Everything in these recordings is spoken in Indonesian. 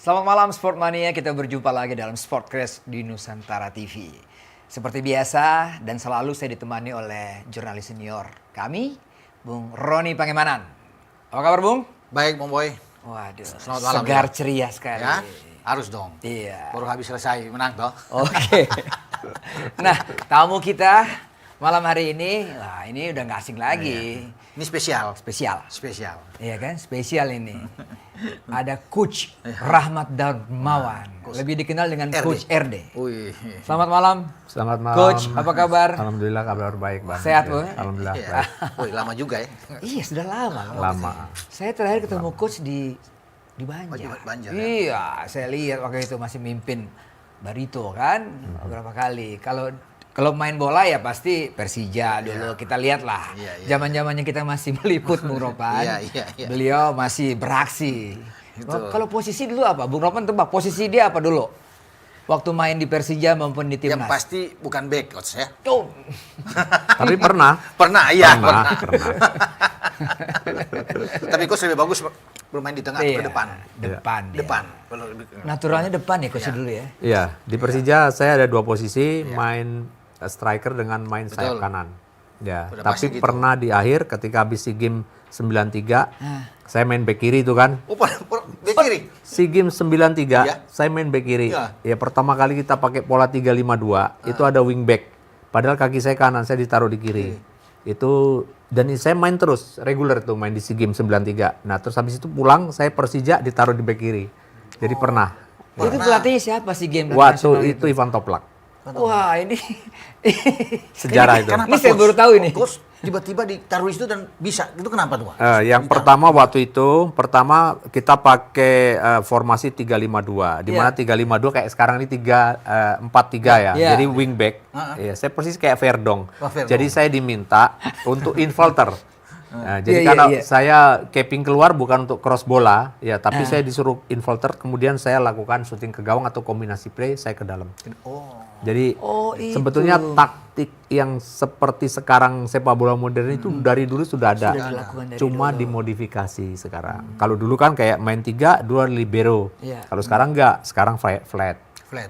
Selamat malam Sportmania, kita berjumpa lagi dalam Sportcast di Nusantara TV. Seperti biasa dan selalu saya ditemani oleh jurnalis senior kami, Bung Roni Pangemanan. Apa kabar Bung? Baik Bung Boy. Waduh, selamat malam. segar ceria sekali. Ya, harus dong. Iya. Baru habis selesai menang toh. Oke. Nah, tamu kita malam hari ini, wah ini udah nggak asing lagi. Ini spesial. Spesial. Spesial. Iya kan, spesial ini. Ada Coach Rahmat Darmawan, lebih dikenal dengan RD. Coach RD. Wih. Selamat malam. Selamat malam. Coach, apa kabar? Alhamdulillah kabar baik, Bang. Sehat, Bu? Alhamdulillah Iya. baik. Wih, lama juga ya. Iya, sudah lama. Lama. Saya terakhir ketemu Coach di Banjar. di Banjar, ya? Iya, saya lihat waktu itu masih mimpin Barito kan, beberapa kali. Kalau main bola ya pasti Persija dulu, kita lihat lah. Iya, iya. Zaman-zamannya kita masih meliput Bung Ropan. Iya. Beliau masih beraksi. Itu. Kalau posisi dulu apa? Bung Ropan tebak posisi dia apa dulu? Waktu main di Persija maupun di Yang Timnas. pasti bukan back coach ya. Tuh. Tapi pernah. Pernah, iya. Pernah. Tapi coach lebih bagus bermain di tengah atau ke depan. Depan. dia. Depan. Kalau lebih ke- Naturalnya depan ya Coach dulu ya. Iya, di Persija saya ada dua posisi, main striker dengan main sayap Betul. kanan. Ya, Udah tapi pasti gitu. pernah di akhir ketika habis SEA Games 93, saya main back kiri itu kan. Oh, back kiri. SEA Games 93, Iya. saya main back kiri. Iya. Ya pertama kali kita pakai pola 352, itu ada wing back. Padahal kaki saya kanan, saya ditaruh di kiri. Itu dan saya main terus reguler tuh main di SEA Games 93. Nah, terus habis itu pulang saya Persija ditaruh di back kiri. Jadi pernah. Itu pelatihnya siapa sih game Waktu itu Ivan Toplak. Wah ini Sejarah itu. Ini saya baru tahu ini. Coach tiba-tiba ditaruh itu dan bisa. Itu kenapa tuh, Pak? Yang pertama waktu itu, kita pakai formasi 352. Di mana 352 kayak sekarang ini 4-3 ya. Iya. Jadi wing back. Ya, saya persis kayak Verdong. Oh, Verdong. Jadi saya diminta untuk infilter. Nah, jadi Iya, karena iya. saya capping keluar bukan untuk cross bola, ya, tapi saya disuruh infilter, kemudian saya lakukan shooting ke gawang atau kombinasi play, saya ke dalam. Oh. Jadi Oh, itu. sebetulnya taktik yang seperti sekarang sepak bola modern itu dari dulu sudah ada. Sudah dilakukan dari Cuma dimodifikasi sekarang. Kalau dulu kan kayak main 3, 2 libero. Iya. Kalau sekarang enggak, sekarang flat. Flat.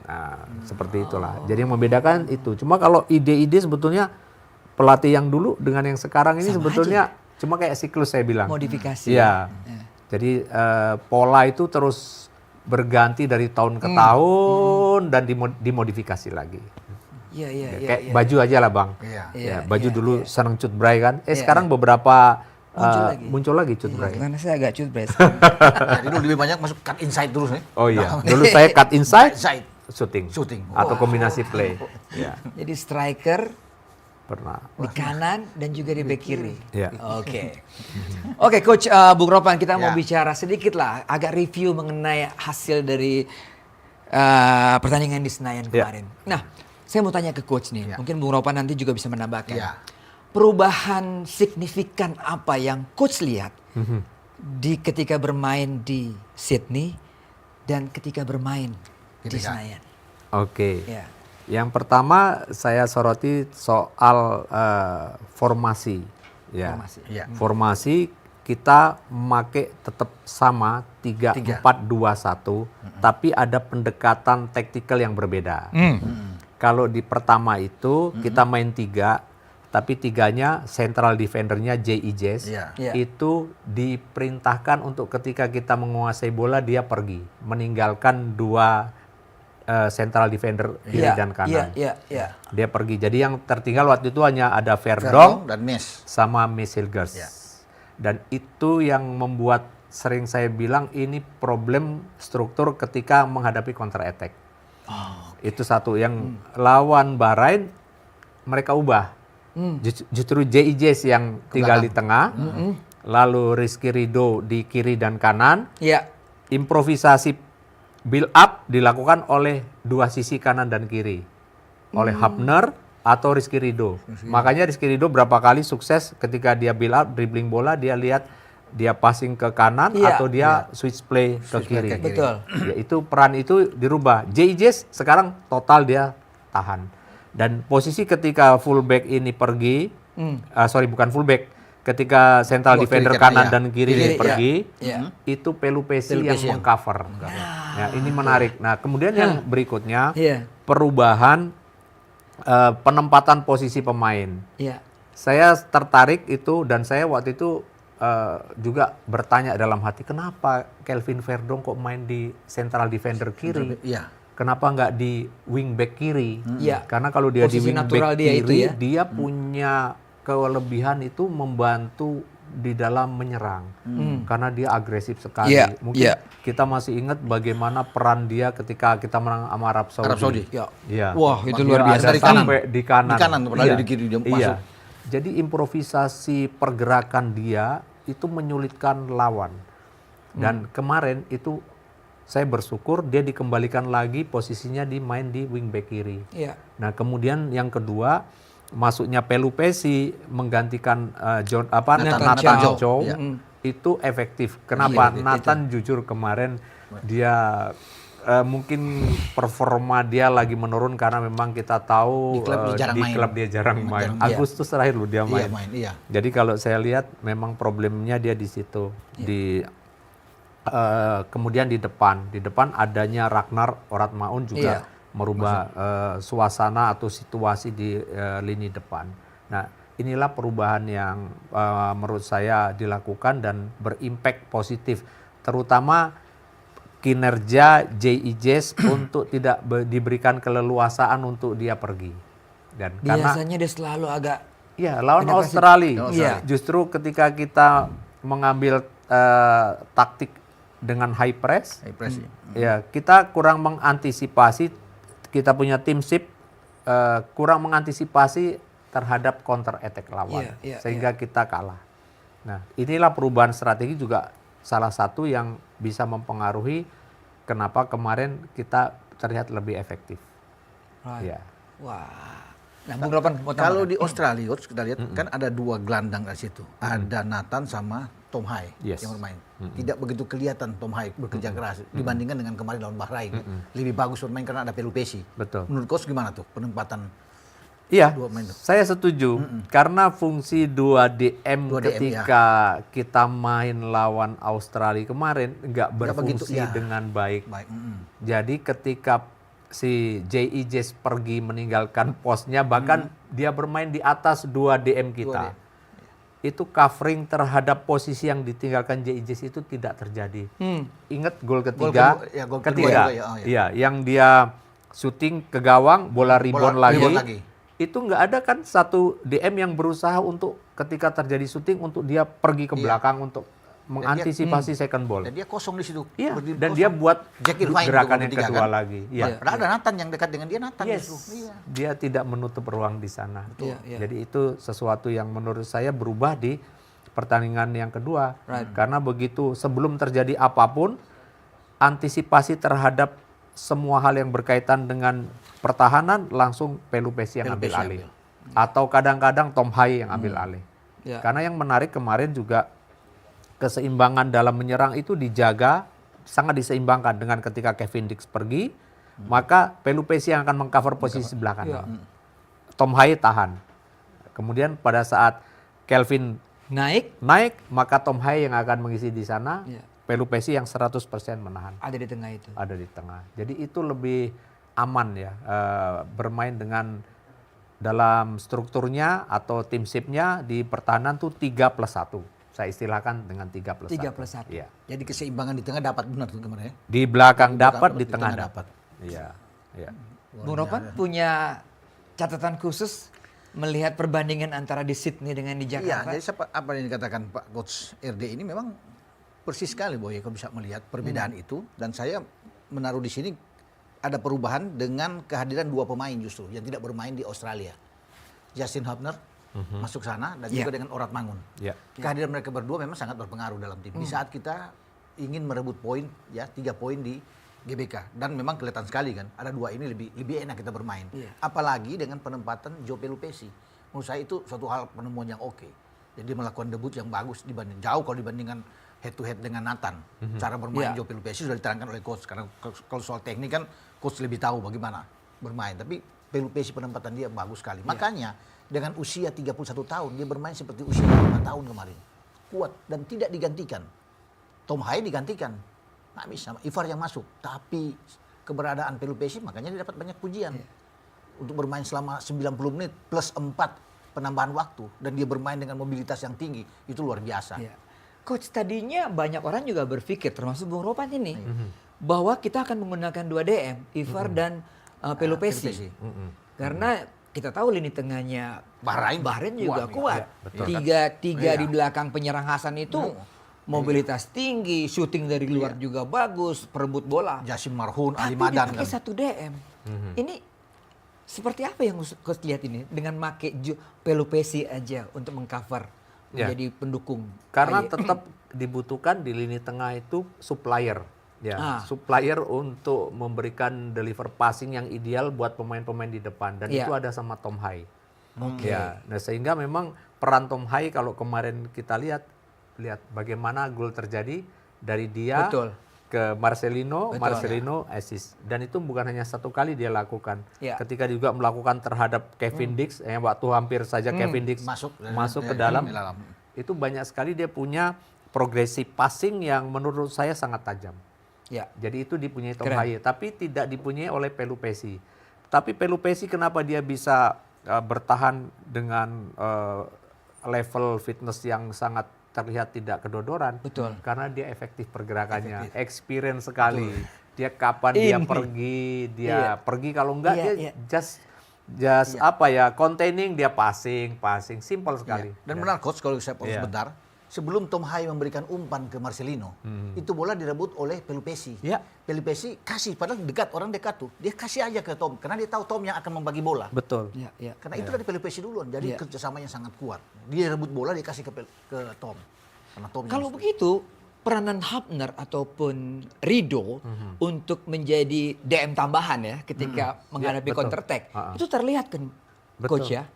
Nah, seperti itulah. Jadi yang membedakan itu. Cuma kalau ide-ide sebetulnya pelatih yang dulu dengan yang sekarang ini sebetulnya cuma kayak siklus saya bilang. Modifikasi. Iya. Jadi pola itu terus berganti dari tahun ke tahun dan dimodifikasi lagi. Iya. Kayak baju aja lah Bang. Iya. Ya, baju dulu seneng cut bray kan. Sekarang beberapa muncul lagi cut bray. Karena saya agak cutbreast. Jadi dulu lebih banyak masuk cut inside terus nih. Oh iya. Dulu saya cut inside, Inside. shooting. Shooting. Atau kombinasi play. Ya, Jadi striker pernah. di kanan dan juga di back kiri. Iya. Oke, Coach Bung Ropan, kita mau Ya. bicara sedikit lah, agak review mengenai hasil dari pertandingan di Senayan Ya. kemarin. Nah, saya mau tanya ke Coach nih, mungkin Bung Ropan nanti juga bisa menambahkan. Ya. Perubahan signifikan apa yang Coach lihat di ketika bermain di Sydney dan ketika bermain di Ketika. Senayan? Oke. Ya. Yang pertama saya soroti soal formasi. Ya. Formasi. Iya. Formasi kita make tetap sama 3-4-2-1, tapi ada pendekatan taktikal yang berbeda. Kalau di pertama itu kita main 3, tapi 3-nya central defendernya J.I. Jazz, Iya. Iya. itu diperintahkan untuk ketika kita menguasai bola dia pergi, meninggalkan 2 central defender kiri Iya, dan kanan. Iya. Dia pergi. Jadi yang tertinggal waktu itu hanya ada Verdong dan Mes. sama Misilgers. Ya. Dan itu yang membuat sering saya bilang ini problem struktur ketika menghadapi counter attack. Itu satu yang lawan Bahrain mereka ubah. Justru JIJs yang tinggal di tengah, lalu Rizky Ridho di kiri dan kanan. Iya. Improvisasi build up dilakukan oleh 2 sisi kanan dan kiri, oleh Hapner atau Rizky Ridho. Makanya Rizky Ridho berapa kali sukses ketika dia build up, dribbling bola, dia lihat dia passing ke kanan Iya. atau dia switch play ke kiri. Betul. Ya, itu peran itu dirubah. JIJs sekarang total dia tahan. Dan posisi ketika fullback ini pergi, bukan fullback, ketika central Wah, defender kiri kanan ya. dan kiri Kiri, pergi, ya. itu Pelupesi yang Pelupesi yang mengcover. Ya, ini menarik. Nah, kemudian yang berikutnya Iya. perubahan penempatan posisi pemain. Iya. Saya tertarik itu dan saya waktu itu juga bertanya dalam hati, kenapa Kelvin Verdong kok main di central defender kiri? Iya. Kenapa nggak di wingback kiri? Iya. Karena kalau dia Posisi di natural wingback dia kiri, itu ya. dia punya kelebihan itu membantu di dalam menyerang. Karena dia agresif sekali. Iya, Mungkin iya. kita masih ingat bagaimana peran dia ketika kita menang sama Arab Saudi. Arab Saudi. Ya. Iya. Wah, itu Dia luar biasa. ada Dari kanan. sampai di kanan. Di kanan, padahal di kiri dia masuk. Iya. Jadi improvisasi pergerakan dia itu menyulitkan lawan. Dan kemarin itu saya bersyukur dia dikembalikan lagi posisinya main di wingback kiri. Iya. Nah, kemudian yang kedua masuknya Pelupesi menggantikan Nathan Chow. Chow Iya. itu efektif. Kenapa? Iya, Nathan jujur kemarin dia mungkin performa dia lagi menurun karena memang kita tahu Di klub dia jarang main. klub dia jarang main. Jarang main. Agustus terakhir loh dia Iya, main. main. Iya. Jadi kalau saya lihat memang problemnya dia di situ. Kemudian di depan adanya Ragnar Oratmaun juga merubah suasana atau situasi di lini depan. Nah, inilah perubahan yang menurut saya dilakukan dan berimpact positif, terutama kinerja JIJs untuk tidak diberikan keleluasaan untuk dia pergi. Dan karena Biasanya dia selalu agak lawan Pindah Australia. Iya. Justru ketika kita mengambil taktik dengan high press, High press, ya kita kurang mengantisipasi, kita punya tim sip kurang mengantisipasi terhadap counter attack lawan, sehingga kita kalah. Nah, inilah perubahan strategi juga salah satu yang bisa mempengaruhi kenapa kemarin kita terlihat lebih efektif. Right. Ya. Wah. Nah, Bung Ropan mau Kalau tambahkan? di Australia, Coach, kita lihat kan ada dua gelandang di situ. Ada Nathan sama Tom Hai Yes. yang bermain. Tidak begitu kelihatan Tom Hai bekerja keras dibandingkan dengan kemarin lawan Bahrain. Lebih bagus bermain karena ada Pelupesi. Betul. Menurut Coach gimana tuh penempatan? Iya, Dua main tuh. saya setuju. Karena fungsi 2DM 2DM, ketika kita main lawan Australia kemarin nggak begitu, berfungsi ya. dengan baik. Baik. Jadi ketika si JIJs pergi meninggalkan posnya, bahkan dia bermain di atas 2DM kita. 2DM. Itu covering terhadap posisi yang ditinggalkan JIJs itu tidak terjadi. Ingat gol ketiga? Gol kedua ketiga. juga, ya. Oh, ya. Iya, yang dia syuting ke gawang, bola rebound rebound lagi. lagi. Itu nggak ada kan satu DM yang berusaha untuk ketika terjadi syuting untuk dia pergi ke belakang untuk mengantisipasi second ball. Dan dia kosong di situ. Iya, Berdiri dan kosong. dia buat Jack Irvine gerakan gol yang ketiga, kedua kan? lagi. Iya. Padahal ada Nathan yang dekat dengan dia, Nathan Yes, justru. Iya. dia tidak menutup ruang di sana. Iya, iya. Jadi itu sesuatu yang menurut saya berubah di pertandingan yang kedua. Right. Karena begitu sebelum terjadi apapun, antisipasi terhadap semua hal yang berkaitan dengan pertahanan langsung Pelupesi yang ambil Pelupesi alih. Atau kadang-kadang Tom Hai yang ambil alih. Ya. Karena yang menarik kemarin juga keseimbangan dalam menyerang itu dijaga, sangat diseimbangkan dengan ketika Kevin Dix pergi, maka Pelupesi yang akan mengcover posisi sebelah kanan. Tom Hai tahan. Kemudian pada saat Kelvin Naik naik, maka Tom Hai yang akan mengisi di sana, Iya. Pelupesi yang 100% menahan. ada di tengah itu. Ada di tengah. Jadi itu lebih aman ya, bermain dengan dalam strukturnya atau tim shipnya di pertahanan tuh 3+1. Saya istilahkan dengan 3+1. 3+1. Iya. Jadi keseimbangan di tengah dapat benar tuh kemarin ya. Di belakang dapat, dapat, di tengah dapat. Iya, iya. Bung Ropan punya catatan khusus melihat perbandingan antara di Sydney dengan di Iya, Jakarta? jadi apa yang dikatakan Pak Coach RD ini memang persis sekali Boy kalau bisa melihat perbedaan itu, dan saya menaruh di sini ada perubahan dengan kehadiran dua pemain justru yang tidak bermain di Australia. Justin Hubner masuk sana dan juga dengan Orat Mangun. Iya. Kehadiran mereka berdua memang sangat berpengaruh dalam tim. Di saat kita ingin merebut poin ya 3 poin di GBK, dan memang kelihatan sekali kan ada dua ini lebih enak kita bermain. Apalagi dengan penempatan Joe Pelupesi. Menurut saya itu suatu hal penemuan yang oke. Jadi melakukan debut yang bagus jauh kalau dibandingkan head to head dengan Nathan. Cara bermain Joe Pelupesi sudah diterangkan oleh coach, karena kalau soal teknik kan coach lebih tahu bagaimana bermain. Tapi Pelupesi penempatan dia bagus sekali. Makanya dengan usia 31 tahun dia bermain seperti usia 5 tahun kemarin. Kuat dan tidak digantikan. Tom Hai digantikan. Nggak bisa, Ivar yang masuk. Tapi keberadaan Pelupesi makanya dia dapat banyak pujian. Untuk bermain selama 90 menit plus 4 penambahan waktu. Dan dia bermain dengan mobilitas yang tinggi. Itu luar biasa. Ya. Coach, tadinya banyak orang juga berpikir, termasuk Bung Ropan ini, bahwa kita akan menggunakan 2 DM, Ivar dan Pelupesi. Karena kita tahu lini tengahnya Bahrain juga kuat. Tiga di belakang penyerang Hasan itu mobilitas tinggi, shooting dari luar juga bagus, perebut bola. Jasim Marhun, Ali Tapi Madan dipakai kan. 1 DM. Ini seperti apa yang Coach lihat ini dengan make Pelupesi aja untuk mengcover menjadi pendukung? Karena tetap dibutuhkan di lini tengah itu supplier. Ya, supplier untuk memberikan deliver passing yang ideal buat pemain-pemain di depan, dan itu ada sama Tom Hai. Ya, nah sehingga memang peran Tom Hai kalau kemarin kita lihat bagaimana gol terjadi dari dia ke Marcelino, Marcelino assist, dan itu bukan hanya 1 kali dia lakukan. Ketika juga melakukan terhadap Kevin Dix, waktu hampir saja Kevin Dix masuk ke dalam, itu banyak sekali dia punya progresi passing yang menurut saya sangat tajam. Jadi itu dipunyai Tom Hai, tapi tidak dipunyai oleh Pelupesi. Tapi Pelupesi kenapa dia bisa bertahan dengan level fitness yang sangat terlihat tidak kedodoran? Karena dia efektif pergerakannya, experience sekali. Dia kapan dia pergi, pergi, kalau enggak dia just containing, dia passing, simple sekali. Dan benar Coach, kalau saya potong sebentar. Sebelum Tom Hai memberikan umpan ke Marcelino, itu bola direbut oleh Pelupesi. Pelupesi kasih, padahal orang dekat tuh. Dia kasih aja ke Tom, karena dia tahu Tom yang akan membagi bola. Karena itu dari Pelupesi duluan, jadi kerjasamanya sangat kuat. Dia rebut bola, dia kasih ke Tom. Karena Tom kalau begitu, peranan Hapner ataupun Rido untuk menjadi DM tambahan ya ketika menghadapi counter attack, itu terlihat kan, Coach ya?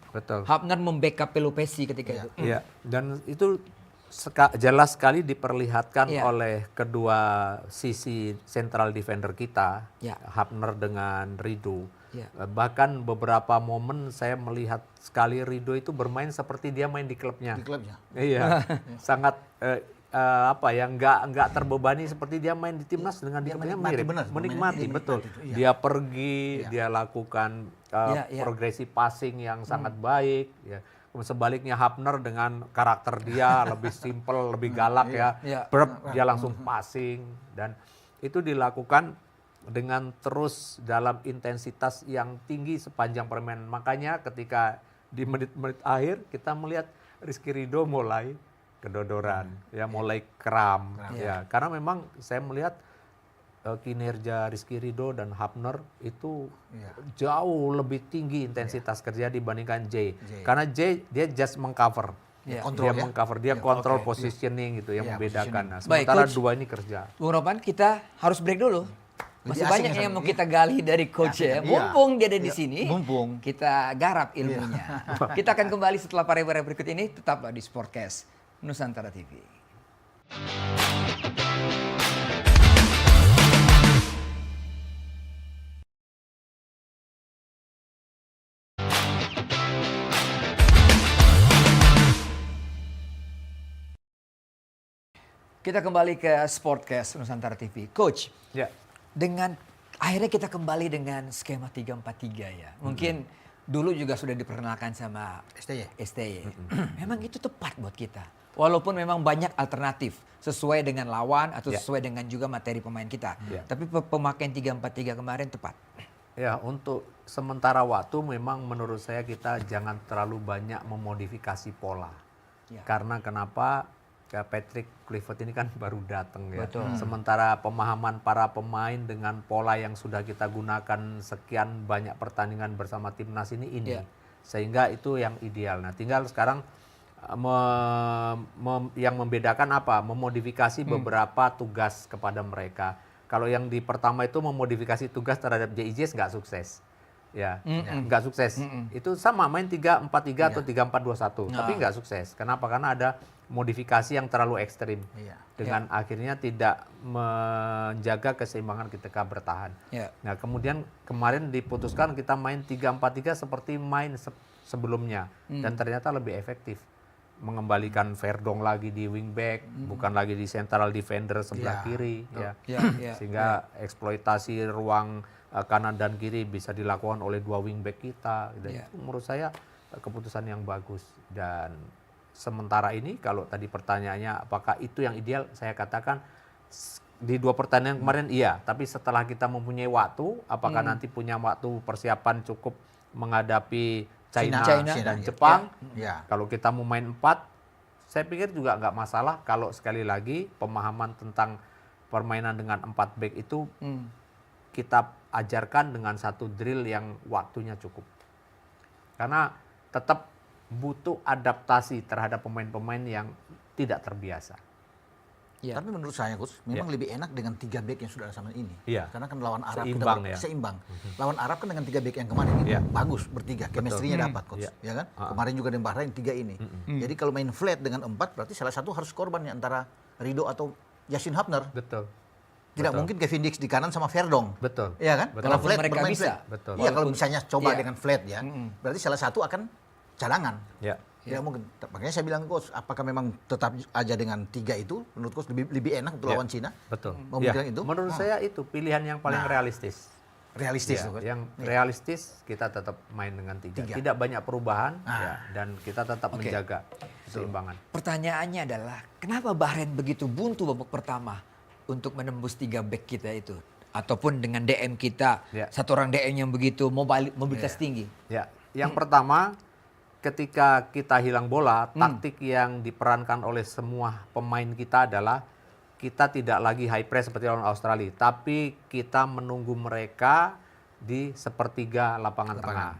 Hapner membackup Pelupesi ketika itu. Iya, dan itu jelas sekali diperlihatkan oleh kedua sisi central defender kita, Hapner dengan Rido. Bahkan beberapa momen saya melihat sekali Rido itu bermain seperti dia main di klubnya. Iya, sangat nggak terbebani seperti dia main di timnas dengan di klubnya, mirip. Menikmati, betul. Dia pergi, dia lakukan progresi passing yang sangat baik. Sebaliknya Hapner dengan karakter dia lebih simple, lebih galak dia langsung passing, dan itu dilakukan dengan terus dalam intensitas yang tinggi sepanjang permainan. Makanya ketika di menit-menit akhir kita melihat Rizky Ridho mulai kedodoran, mulai kram, karena memang saya melihat kinerja Rizky Ridho dan Hapner itu jauh lebih tinggi intensitas kerja dibandingkan J. Karena J dia just mengcover, dia kontrol positioning gitu yang membedakan. Nah, sementara dua ini kerja. Bung Ropan, kita harus break dulu. Masih banyak yang mau kita gali dari Coach ya. Mumpung dia ada di sini, kita garap ilmunya. Kita akan kembali setelah pariwara berikut ini. Tetaplah di Sportcast Nusantara TV. Kita kembali ke Sportcast Nusantara TV. Coach, dengan akhirnya kita kembali dengan skema 3-4-3 ya. Mungkin dulu juga sudah diperkenalkan sama STY. Memang itu tepat buat kita. Walaupun memang banyak alternatif sesuai dengan lawan atau sesuai dengan juga materi pemain kita. Tapi pemakaian 3-4-3 kemarin tepat. Ya, untuk sementara waktu memang menurut saya kita jangan terlalu banyak memodifikasi pola. Karena kenapa? Patrick Kluivert ini kan baru datang ya. Sementara pemahaman para pemain dengan pola yang sudah kita gunakan sekian banyak pertandingan bersama timnas ini. Sehingga itu yang ideal. Nah, tinggal sekarang yang membedakan apa? Memodifikasi beberapa tugas kepada mereka. Kalau yang di pertama itu memodifikasi tugas terhadap JIJ nggak sukses. ya, nggak sukses. Itu sama main 3-4-3 atau 3-4-2-1, tapi nggak sukses. Kenapa? Karena ada modifikasi yang terlalu ekstrim, dengan akhirnya tidak menjaga keseimbangan ketika bertahan. Nah, kemudian kemarin diputuskan kita main 3-4-3 seperti main sebelumnya, dan ternyata lebih efektif. Mengembalikan Verdong lagi di wingback, bukan lagi di central defender sebelah kiri, sehingga eksploitasi ruang kanan dan kiri bisa dilakukan oleh dua wingback kita. Dan itu menurut saya keputusan yang bagus. Dan sementara ini kalau tadi pertanyaannya apakah itu yang ideal, saya katakan di 2 pertandingan kemarin iya, tapi setelah kita mempunyai waktu, apakah nanti punya waktu persiapan cukup menghadapi China dan Jepang. Kalau kita mau main 4, saya pikir juga nggak masalah kalau sekali lagi pemahaman tentang permainan dengan 4 back itu kita ajarkan dengan satu drill yang waktunya cukup. Karena tetap butuh adaptasi terhadap pemain-pemain yang tidak terbiasa. Tapi menurut saya, Coach, memang lebih enak dengan 3 back yang sudah ada sama ini. Karena kan lawan Arab seimbang, seimbang. Lawan Arab kan dengan 3 back yang kemarin itu bagus bertiga, chemistry-nya dapat, Coach. Ya kan? Kemarin juga dengan Bahrain 3 ini. Jadi kalau main flat dengan 4 berarti salah satu harus korbannya antara Rido atau Yasin Hapner. Tidak mungkin Kevin Dix di kanan sama Verdong. Iya kan? Kalau flat mereka bermain bisa. flat. Iya, kalau misalnya coba dengan flat ya. Berarti salah satu akan cadangan. Ya mungkin. Makanya saya bilang, Coach, apakah memang tetap aja dengan 3 itu menurut Coach lebih enak untuk lawan Cina? Itu? Menurut saya itu pilihan yang paling realistis. Realistis, yang realistis kita tetap main dengan 3. Tidak banyak perubahan dan kita tetap menjaga keseimbangan. Pertanyaannya adalah kenapa Bahrain begitu buntu babak pertama untuk menembus 3 back kita itu, ataupun dengan DM kita satu orang DM yang begitu mobilitas tinggi. Yang pertama, ketika kita hilang bola, taktik yang diperankan oleh semua pemain kita adalah kita tidak lagi high press seperti lawan Australia, tapi kita menunggu mereka di sepertiga lapangan tengah,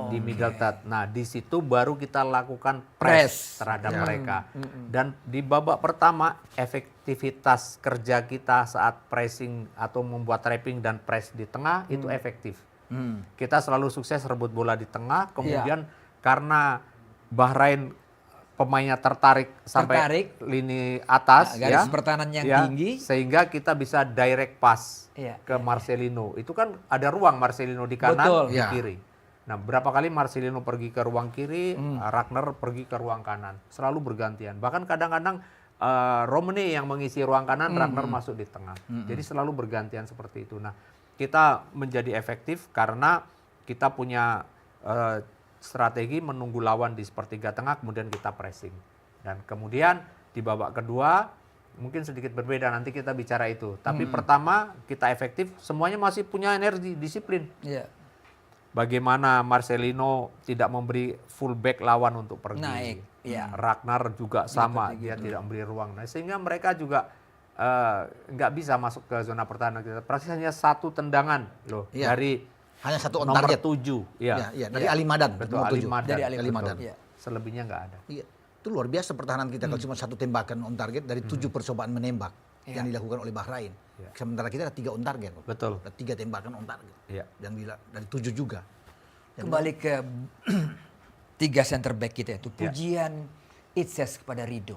di middle third. Nah, di situ baru kita lakukan press terhadap mereka. Dan di babak pertama, efektivitas kerja kita saat pressing atau membuat trapping dan press di tengah itu efektif. Kita selalu sukses rebut bola di tengah, kemudian karena Bahrain pemainnya tertarik sampai lini atas, garis pertahanan yang tinggi, sehingga kita bisa direct pass ke Marcelino. Itu kan ada ruang Marcelino di kanan, di kiri. Nah, berapa kali Marcelino pergi ke ruang kiri, Ragnar pergi ke ruang kanan, selalu bergantian. Bahkan kadang-kadang Romani yang mengisi ruang kanan, Ragnar masuk di tengah. Jadi selalu bergantian seperti itu. Nah, kita menjadi efektif karena kita punya strategi menunggu lawan di sepertiga tengah, kemudian kita pressing. Dan kemudian di babak kedua mungkin sedikit berbeda, nanti kita bicara itu. Tapi pertama kita efektif, semuanya masih punya energi, disiplin. Bagaimana Marcelino tidak memberi fullback lawan untuk pergi. Naik. Ragnar juga sama, dia tidak memberi ruang. Nah, sehingga mereka juga nggak bisa masuk ke zona pertahanan kita. Praktis hanya 1 tendangan loh dari hanya 1 on nomor target. 7. Dari Ali Madan. Betul, Ali Madan. Selebihnya nggak ada. Itu luar biasa pertahanan kita kalau cuma 1 tembakan on target dari 7 percobaan menembak yang dilakukan oleh Bahrain. Sementara kita ada 3 on target. Betul. Ada 3 tembakan on target. Dan dari 7 juga. Kembali ke 3 center back kita itu. Pujian Itses kepada Rido.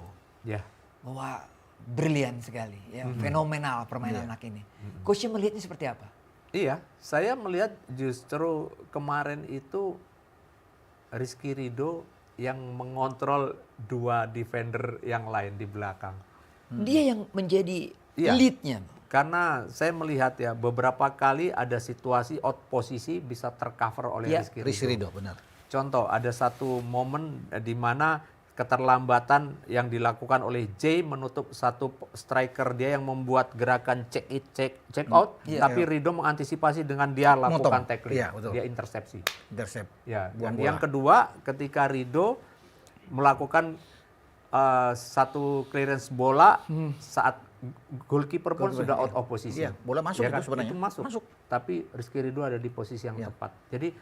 Bahwa brilian sekali. Fenomenal permainan anak ini. Coachnya melihatnya seperti apa? Iya, saya melihat justru kemarin itu Rizky Ridho yang mengontrol 2 defender yang lain di belakang. Dia yang menjadi lead-nya. Karena saya melihat ya beberapa kali ada situasi out posisi bisa tercover oleh Rizky Ridho, benar. Contoh, ada satu momen di mana keterlambatan yang dilakukan oleh Jay menutup satu striker dia yang membuat gerakan check out, tapi Ridho mengantisipasi dengan dia lakukan tackling, dia intercepsi. Dan yang kedua, ketika Ridho melakukan satu clearance bola saat goalkeeper pun sudah out of posisi. Bola masuk ya kan? itu sebenarnya. Itu masuk. Tapi Rizky Ridho ada di posisi yang tepat. Jadi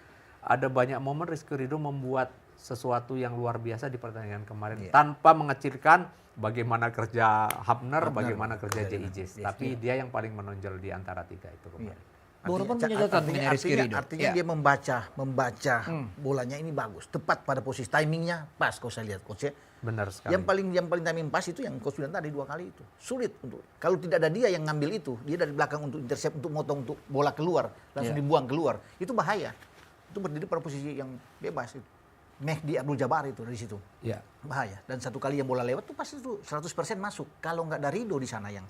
ada banyak momen Rizky Ridho membuat sesuatu yang luar biasa di pertandingan kemarin tanpa mengecilkan bagaimana kerja Hapner, bagaimana kerja Jay Ijes, tapi dia yang paling menonjol di antara 3 itu kemarin. Bung Ropan punya catatan mengenai Rizky Ridho. Artinya dia membaca bolanya ini bagus, tepat pada posisi timingnya pas kalau saya lihat coach ya. Benar sekali. Yang paling timing pas itu yang coach bilang tadi 2 kali itu. Sulit untuk kalau tidak ada dia yang ngambil itu, dia dari belakang untuk intercept, untuk motong, untuk bola keluar, langsung dibuang keluar. Itu bahaya. Itu berdiri pada posisi yang bebas itu. Mehdi Abdul Jabbar itu dari situ. Ya. Bahaya. Dan satu kali yang bola lewat tuh pasti itu 100% masuk. Kalau nggak ada Ridho di sana yang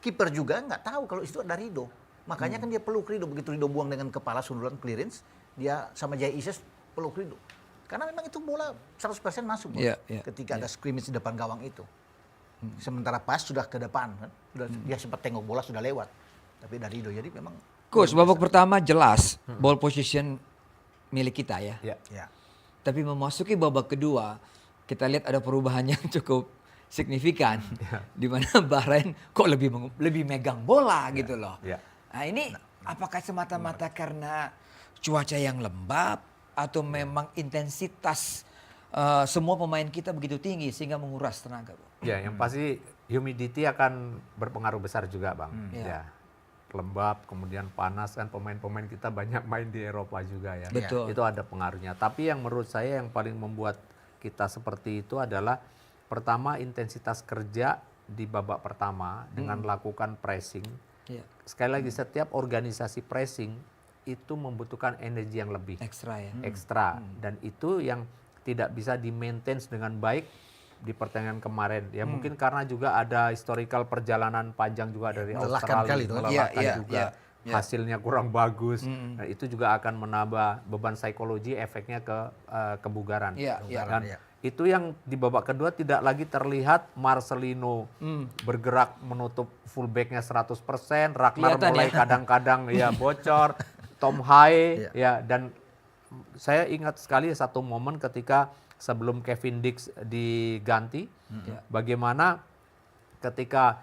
kiper juga nggak tahu kalau itu ada Ridho. Makanya kan dia peluk Ridho, begitu Ridho buang dengan kepala sundulan clearance, dia sama Jay Ises peluk Ridho. Karena memang itu bola 100% masuk ketika ada scrimmage di depan gawang itu. Sementara pas sudah ke depan kan, dia sempat tengok bola sudah lewat. Tapi dari Ridho, jadi memang Coach, babak pertama jelas ball position milik kita ya. ya. Tapi memasuki babak kedua, kita lihat ada perubahan yang cukup signifikan. Di mana Bahrain kok lebih megang bola gitu loh. Nah ini apakah semata-mata karena cuaca yang lembab atau memang intensitas semua pemain kita begitu tinggi sehingga menguras tenaga, Bu? Ya, yang pasti humidity akan berpengaruh besar juga, Bang. Ya. Lembab, kemudian panas kan, pemain-pemain kita banyak main di Eropa juga ya. Betul. Itu ada pengaruhnya. Tapi yang menurut saya yang paling membuat kita seperti itu adalah pertama intensitas kerja di babak pertama dengan lakukan pressing. Sekali lagi setiap organisasi pressing itu membutuhkan energi yang lebih Ekstra ya. ekstra dan itu yang tidak bisa di-maintain dengan baik di pertandingan kemarin ya mungkin karena juga ada historical perjalanan panjang juga dari melelahkan Australia kali itu. melelahkan juga hasilnya kurang bagus dan itu juga akan menambah beban psikologi efeknya ke kebugaran dan itu yang di babak kedua tidak lagi terlihat Marcelino bergerak menutup fullbacknya 100%, Ragnar mulai kadang-kadang ya bocor, Tom Haye ya dan saya ingat sekali satu momen ketika sebelum Kevin Dix diganti bagaimana ketika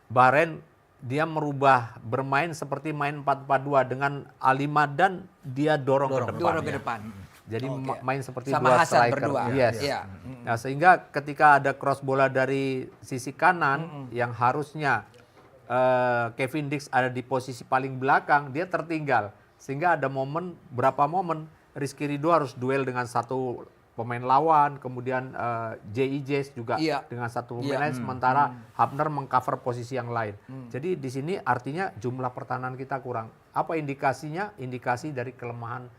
Bahrain dia merubah bermain seperti main 4-4-2 dengan Ali Madan dia dorong ke depan. Jadi main seperti sama dua Hasan striker. berdua. Nah, sehingga ketika ada cross bola dari sisi kanan yang harusnya Kevin Dix ada di posisi paling belakang, dia tertinggal. Sehingga ada berapa momen Rizky Ridho harus duel dengan satu pemain lawan, kemudian J.I.J. juga dengan satu pemain lain, sementara Hapner mengcover posisi yang lain. Jadi di sini artinya jumlah pertahanan kita kurang. Apa indikasinya? Indikasi dari kelemahan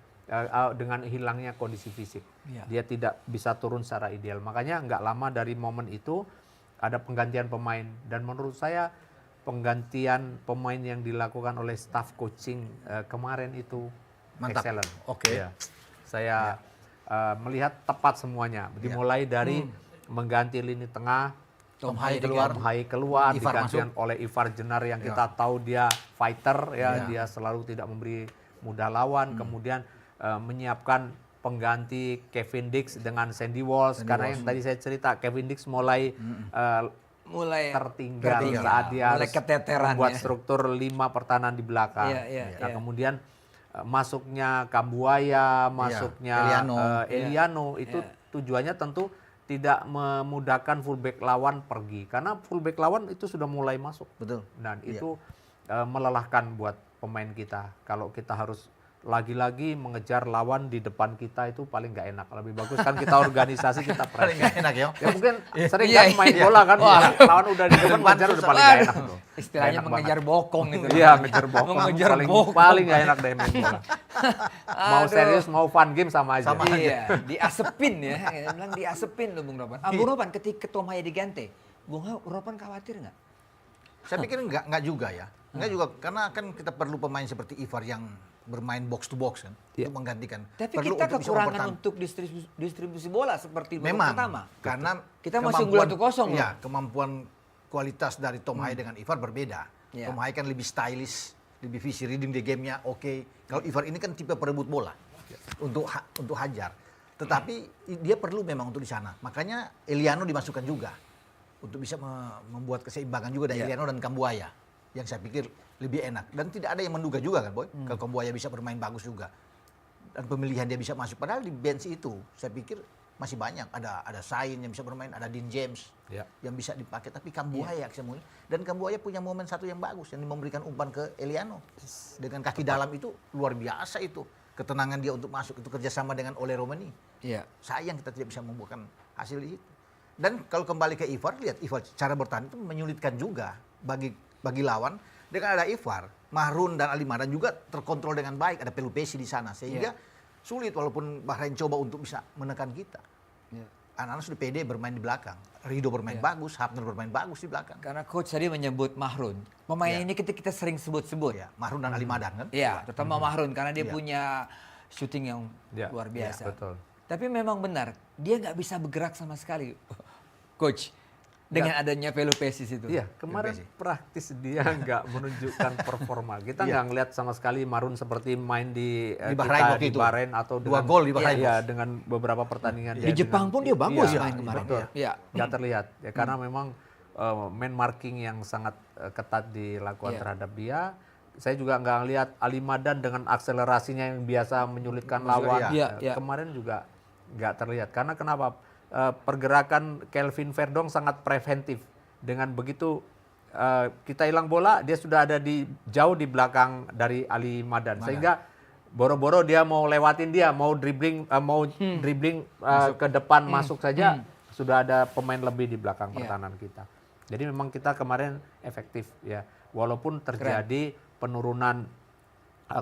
dengan hilangnya kondisi fisik. Dia tidak bisa turun secara ideal. Makanya nggak lama dari momen itu ada penggantian pemain. Dan menurut saya penggantian pemain yang dilakukan oleh staff coaching kemarin itu mantap. Excellent. Oke. Saya melihat tepat semuanya. Dimulai dari mengganti lini tengah, Tom Haye keluar Ivar digantikan oleh Ivar Jenar yang kita tahu dia fighter dia selalu tidak memberi mudah lawan. Kemudian menyiapkan pengganti Kevin Dix dengan Sandy Walsh karena yang tadi saya cerita Kevin Dix mulai tertinggal saat dia harus membuat struktur 5 pertahanan di belakang. Nah, kemudian masuknya Kambuaya, masuknya Eliano itu tujuannya tentu tidak memudahkan fullback lawan pergi karena fullback lawan itu sudah mulai masuk. Betul. Dan itu melelahkan buat pemain kita. Kalau kita harus lagi-lagi mengejar lawan di depan kita itu paling nggak enak. Lebih bagus kan kita organisasi kita paling nggak enak ya. Ya mungkin sering kan main bola kan, lawan udah di depan ngejar udah paling nggak enak tuh. Istilahnya mengejar bokong itu. Iya, ngejar bokong. Paling nggak enak deh main bola. Mau serius mau fun game sama aja. Iya, diasepin ya. Bilang diasepin loh Bung Ropan. Bung Ropan ketika Tom Haye diganti, Bung Ropan khawatir nggak? Saya pikir nggak juga ya. Nggak juga karena kan kita perlu pemain seperti Ivar yang bermain box to box kan untuk menggantikan. Tapi perlu kita kekurangan untuk distribusi bola seperti babak pertama. Karena kita masih unggul 1-0 ya, kemampuan kualitas dari Tom Haye dengan Ivar berbeda. Tom Haye kan lebih stylish, lebih visi reading di gamenya oke. Kalau Ivar ini kan tipe perebut bola untuk hajar. Tetapi dia perlu memang untuk di sana. Makanya Eliano dimasukkan juga untuk bisa membuat keseimbangan juga dari Eliano dan Kambuaya yang saya pikir lebih enak. Dan tidak ada yang menduga juga kan Boy, kalau Kambuaya bisa bermain bagus juga. Dan pemilihan dia bisa masuk. Padahal di bench itu saya pikir masih banyak. Ada Sain yang bisa bermain, ada Dean James Ya. yang bisa dipakai. Tapi Kambuaya semua. Dan Kambuaya punya momen satu yang bagus, yang memberikan umpan ke Eliano dengan kaki dalam itu luar biasa itu. Ketenangan dia untuk masuk itu kerjasama dengan Ole Romani. Iya. Sayang kita tidak bisa membuahkan hasil di situ. Dan kalau kembali ke Ivar, lihat Ivar cara bertahan itu menyulitkan juga bagi lawan. Dengan ada Ivar, Mahrun dan Ali Madan juga terkontrol dengan baik. Ada Pelupesi di sana sehingga sulit walaupun Bahrain coba untuk bisa menekan kita. Iya. Anak-anak sudah pede bermain di belakang. Rido bermain bagus, Hafner bermain bagus di belakang. Karena coach tadi menyebut Mahrun. Pemain Iya. ini kita sering sebut-sebut. Ya, Mahrun dan Ali Madan kan? Iya, terutama Mahrun karena dia Iya. punya shooting yang Iya, luar biasa. iya, betul. Tapi memang benar, dia nggak bisa bergerak sama sekali, coach. Dengan adanya Pelupesi itu. Iya, kemarin praktis dia nggak menunjukkan performa. Kita Iya. nggak ngeliat sama sekali Marun seperti main di Bahrain kita waktu di itu. Bahrain atau 2 gol di Bahrain. Iya, dengan beberapa pertandingan Di dia Jepang dengan- pun dia bagus Iya, main kemarin. betul. Iya. Nggak terlihat ya karena memang man marking yang sangat ketat dilakukan Iya. terhadap dia. Saya juga nggak ngelihat Ali Madan dengan akselerasinya yang biasa menyulitkan lawan. Iya, iya. Kemarin juga nggak terlihat karena kenapa? Pergerakan Kelvin Verdong sangat preventif. Dengan begitu kita hilang bola, dia sudah ada jauh di belakang dari Ali Madan. Sehingga boro-boro dia mau lewatin dia, mau dribbling ke depan masuk saja, sudah ada pemain lebih di belakang pertahanan kita. Jadi memang kita kemarin efektif ya, walaupun terjadi penurunan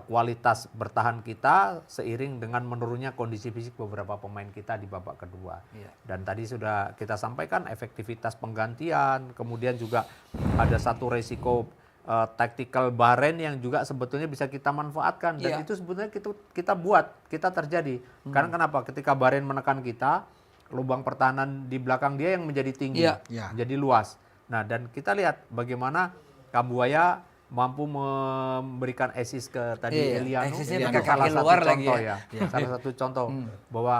kualitas bertahan kita seiring dengan menurunnya kondisi fisik beberapa pemain kita di babak kedua. Iya. Dan tadi sudah kita sampaikan efektivitas penggantian, kemudian juga ada satu resiko tactical Bahrain yang juga sebetulnya bisa kita manfaatkan dan Iya. itu sebetulnya kita terjadi. Karena kenapa? Ketika Bahrain menekan kita, lubang pertahanan di belakang dia yang menjadi tinggi, Iya. Iya. menjadi luas. Nah, dan kita lihat bagaimana Kambuaya mampu memberikan assist ke tadi Iya, Eliano. assist-nya Itu pakai salah kaki satu luar lagi contoh ya. ya. Salah satu contoh bahwa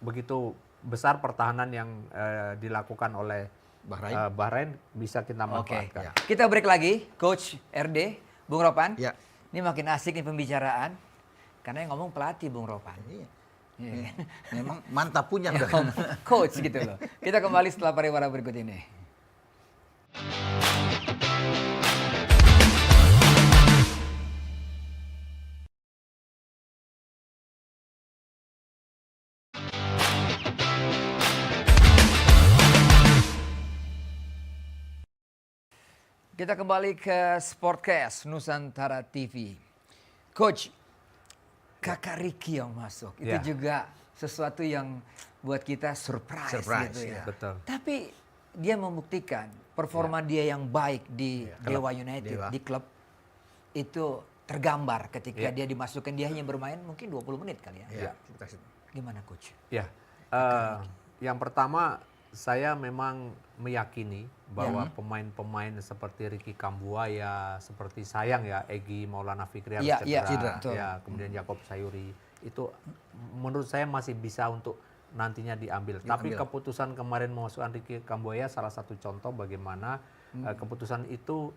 begitu besar pertahanan yang dilakukan oleh Bahrain bisa kita Oke. manfaatkan. Kita break lagi, Coach RD, Bung Ropan. Ya. Ini makin asik nih pembicaraan. Karena yang ngomong pelatih Bung Ropan. Iya. Iya. Memang mantap punya. Coach gitu loh. Kita kembali setelah pariwara berikut ini. Kita kembali ke Sportcast Nusantara TV. Coach, Kakak Ricky yang masuk. Itu Ya. juga sesuatu yang buat kita surprise gitu ya. Betul. Tapi dia membuktikan performa dia yang baik di Dewa United, Dewa. di klub itu tergambar ketika dia dimasukkan. Dia hanya bermain mungkin 20 menit kali ya. Ya. Gimana Coach? Ya, yang pertama saya memang meyakini bahwa pemain-pemain seperti Ricky Kambuaya, seperti sayang ya Egy Maulana Fikri harus Iya, cedera, betul. ya kemudian Yakob Sayuri itu menurut saya masih bisa untuk nantinya diambil. Tapi keputusan kemarin memasukkan Ricky Kambuaya salah satu contoh bagaimana keputusan itu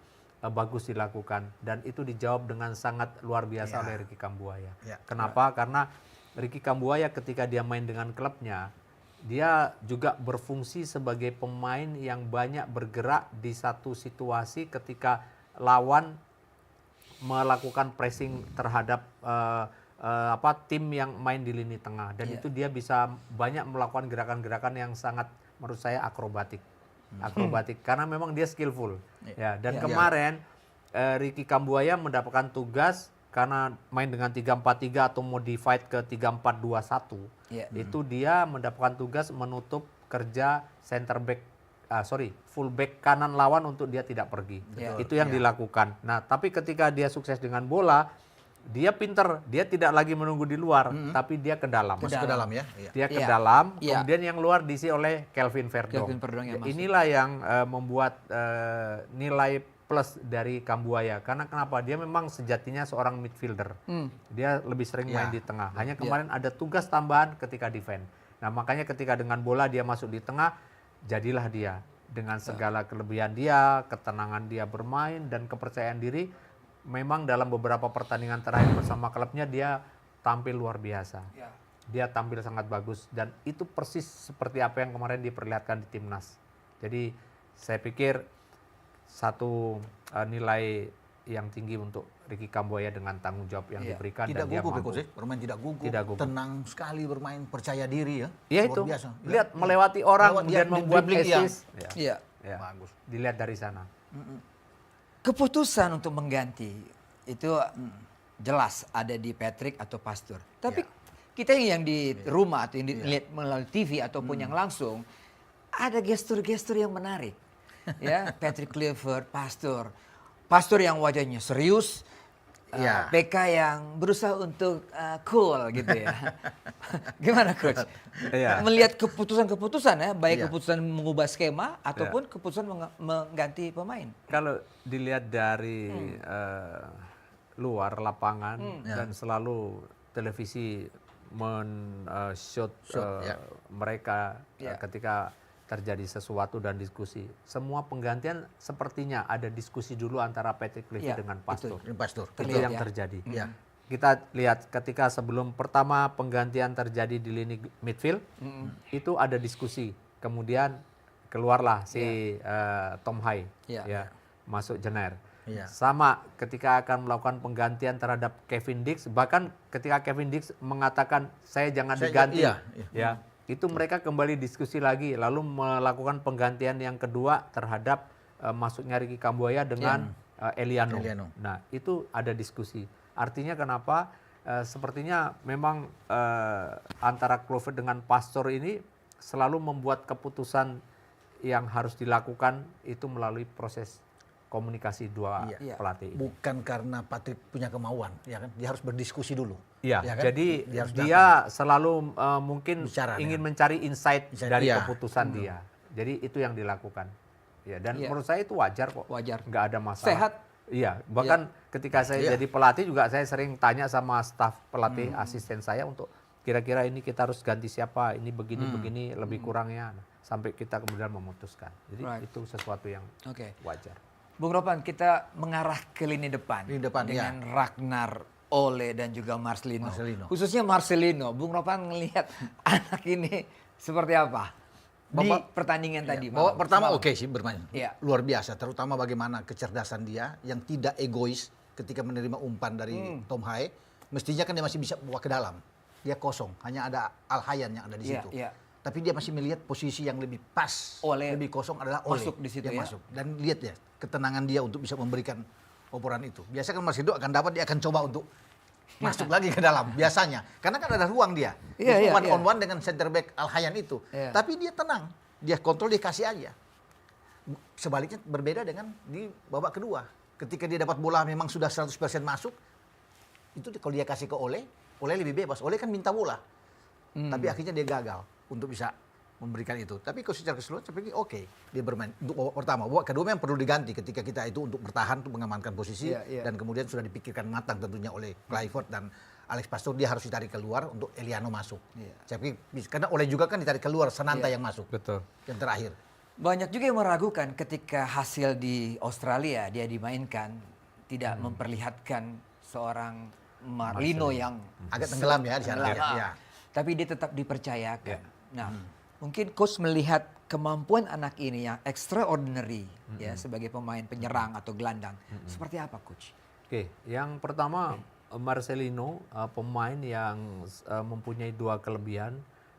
bagus dilakukan dan itu dijawab dengan sangat luar biasa oleh Ricky Kambuaya. Ya. Kenapa? Karena Ricky Kambuaya ketika dia main dengan klubnya, dia juga berfungsi sebagai pemain yang banyak bergerak di satu situasi ketika lawan melakukan pressing terhadap tim yang main di lini tengah dan itu dia bisa banyak melakukan gerakan-gerakan yang sangat menurut saya akrobatik karena memang dia skillful ya dan kemarin Ricky Kambuaya mendapatkan tugas karena main dengan 3-4-3 atau modified ke 3-4-2-1 itu dia mendapatkan tugas menutup kerja full back kanan lawan untuk dia tidak pergi. Itu yang dilakukan. Nah, tapi ketika dia sukses dengan bola, dia pinter, dia tidak lagi menunggu di luar, tapi dia ke dalam. Masuk ke dalam ya. Iya. Dia ke Iya. dalam, Iya. kemudian yang luar diisi oleh Kelvin Verdong. Kelvin Verdong yang masuk. Inilah yang membuat nilai plus dari Kambuaya. Karena kenapa? Dia memang sejatinya seorang midfielder. Dia lebih sering main di tengah. Hanya kemarin ada tugas tambahan ketika defend. Nah, makanya ketika dengan bola dia masuk di tengah, jadilah dia dengan segala kelebihan dia, ketenangan dia bermain dan kepercayaan diri. Memang dalam beberapa pertandingan terakhir bersama klubnya dia tampil luar biasa. dia tampil sangat bagus dan itu persis seperti apa yang kemarin diperlihatkan di timnas. Jadi saya pikir satu nilai yang tinggi untuk Ricky Kambuaya dengan tanggung jawab yang diberikan Tidak dan dia gugup, mampu. Coach, bermain tidak gugup, Tidak gugup. tenang sekali bermain, percaya diri ya. Ya Luar itu, biasa. lihat melewati orang Lewat kemudian dia, membuat dribbling, iya. assist. Ya. Iya. Ya. Bagus. Dilihat dari sana. Keputusan untuk mengganti itu jelas ada di Patrick atau Pastur. Tapi kita yang di rumah atau yang dilihat melalui TV ataupun yang langsung ada gestur-gestur yang menarik. Ya, Patrick Kluivert, Pastur. Pastur yang wajahnya serius, Iya. PK yang berusaha untuk cool gitu ya. Gimana coach? Iya. Melihat keputusan-keputusan ya, baik Iya. keputusan mengubah skema ataupun keputusan mengganti pemain. Kalau dilihat dari luar lapangan dan selalu televisi men-shoot mereka ketika terjadi sesuatu dan diskusi. Semua penggantian sepertinya ada diskusi dulu antara Patrick Kluivert dengan Pastur. Ini Pastur. Itu Terlihat yang ya. terjadi. Iya. Kita lihat ketika sebelum pertama penggantian terjadi di lini midfield, itu ada diskusi. Kemudian keluarlah si Tom Hai, Iya. masuk Jenner. Iya. Sama ketika akan melakukan penggantian terhadap Kevin Dix, bahkan ketika Kevin Dix mengatakan saya jangan diganti, ya itu mereka kembali diskusi lagi, lalu melakukan penggantian yang kedua terhadap masuknya Ricky Kambuaya dengan Eliano. Nah itu ada diskusi. Artinya kenapa? Sepertinya memang antara Kluivert dengan Pastor ini selalu membuat keputusan yang harus dilakukan itu melalui proses komunikasi dua pelatih. Bukan karena Patrick punya kemauan, ya kan? Dia harus berdiskusi dulu. Iya, ya kan? jadi harus dia selalu mungkin Bicara ingin dengan- mencari insight dari iya. keputusan dia. Jadi itu yang dilakukan. Ya, dan Iya. menurut saya itu wajar kok. Wajar. Nggak ada masalah. Sehat. Iya, bahkan ketika saya jadi pelatih juga saya sering tanya sama staf pelatih asisten saya untuk kira-kira ini kita harus ganti siapa, ini begini lebih kurangnya. Nah, sampai kita kemudian memutuskan. Jadi itu sesuatu yang Oke. wajar. Bung Ropan, kita mengarah ke lini depan. Lini depan, dengan Ragnar, Ole dan juga Marcelino. Marcelino. Khususnya Marcelino. Bung Ropan melihat anak ini seperti apa di pertandingan tadi. Bahwa malam? pertama Semalam. oke sih bermain. Iya. Luar biasa, terutama bagaimana kecerdasan dia yang tidak egois ketika menerima umpan dari Tom Hai. Mestinya kan dia masih bisa bawa ke dalam. Dia kosong, hanya ada Al Hayyan yang ada di Iya, situ. iya. Tapi dia masih melihat posisi yang lebih pas, Ole lebih kosong adalah Ole masuk di situ yang ya. masuk. Dan lihat ya, ketenangan dia untuk bisa memberikan operan itu. Biasa kan Marcelino akan dapat, dia akan coba untuk masuk lagi ke dalam biasanya. Karena kan ada ruang dia. Iya, Dia iya, one iya. on one dengan center back Al Hayyan itu. Iya. Tapi dia tenang, dia kontrol, dia kasih aja. Sebaliknya berbeda dengan di babak kedua. Ketika dia dapat bola memang sudah 100% masuk, itu kalau dia kasih ke Ole lebih bebas. Ole kan minta bola. Tapi akhirnya dia gagal untuk bisa memberikan itu. Tapi kalau secara keseluruhan saya pikir oke, dia bermain untuk babak pertama. Babak kedua memang perlu diganti ketika kita itu untuk bertahan, untuk mengamankan posisi. Iya, iya. Dan kemudian sudah dipikirkan matang tentunya oleh Kluivert dan Alex Pastor, dia harus ditarik keluar untuk Eliano masuk. Iya. Saya pikir, karena Ole juga kan ditarik keluar, Sananta yang masuk. Betul. Yang terakhir. Banyak juga yang meragukan ketika hasil di Australia dia dimainkan tidak memperlihatkan seorang Marcelino yang Agak tenggelam ya di sana. tenggelam. Ya. Tapi dia tetap dipercayakan. Nah, mungkin coach melihat kemampuan anak ini yang extraordinary ya sebagai pemain penyerang atau gelandang. Seperti apa coach? Oke, yang pertama Marcelino pemain yang mempunyai dua kelebihan.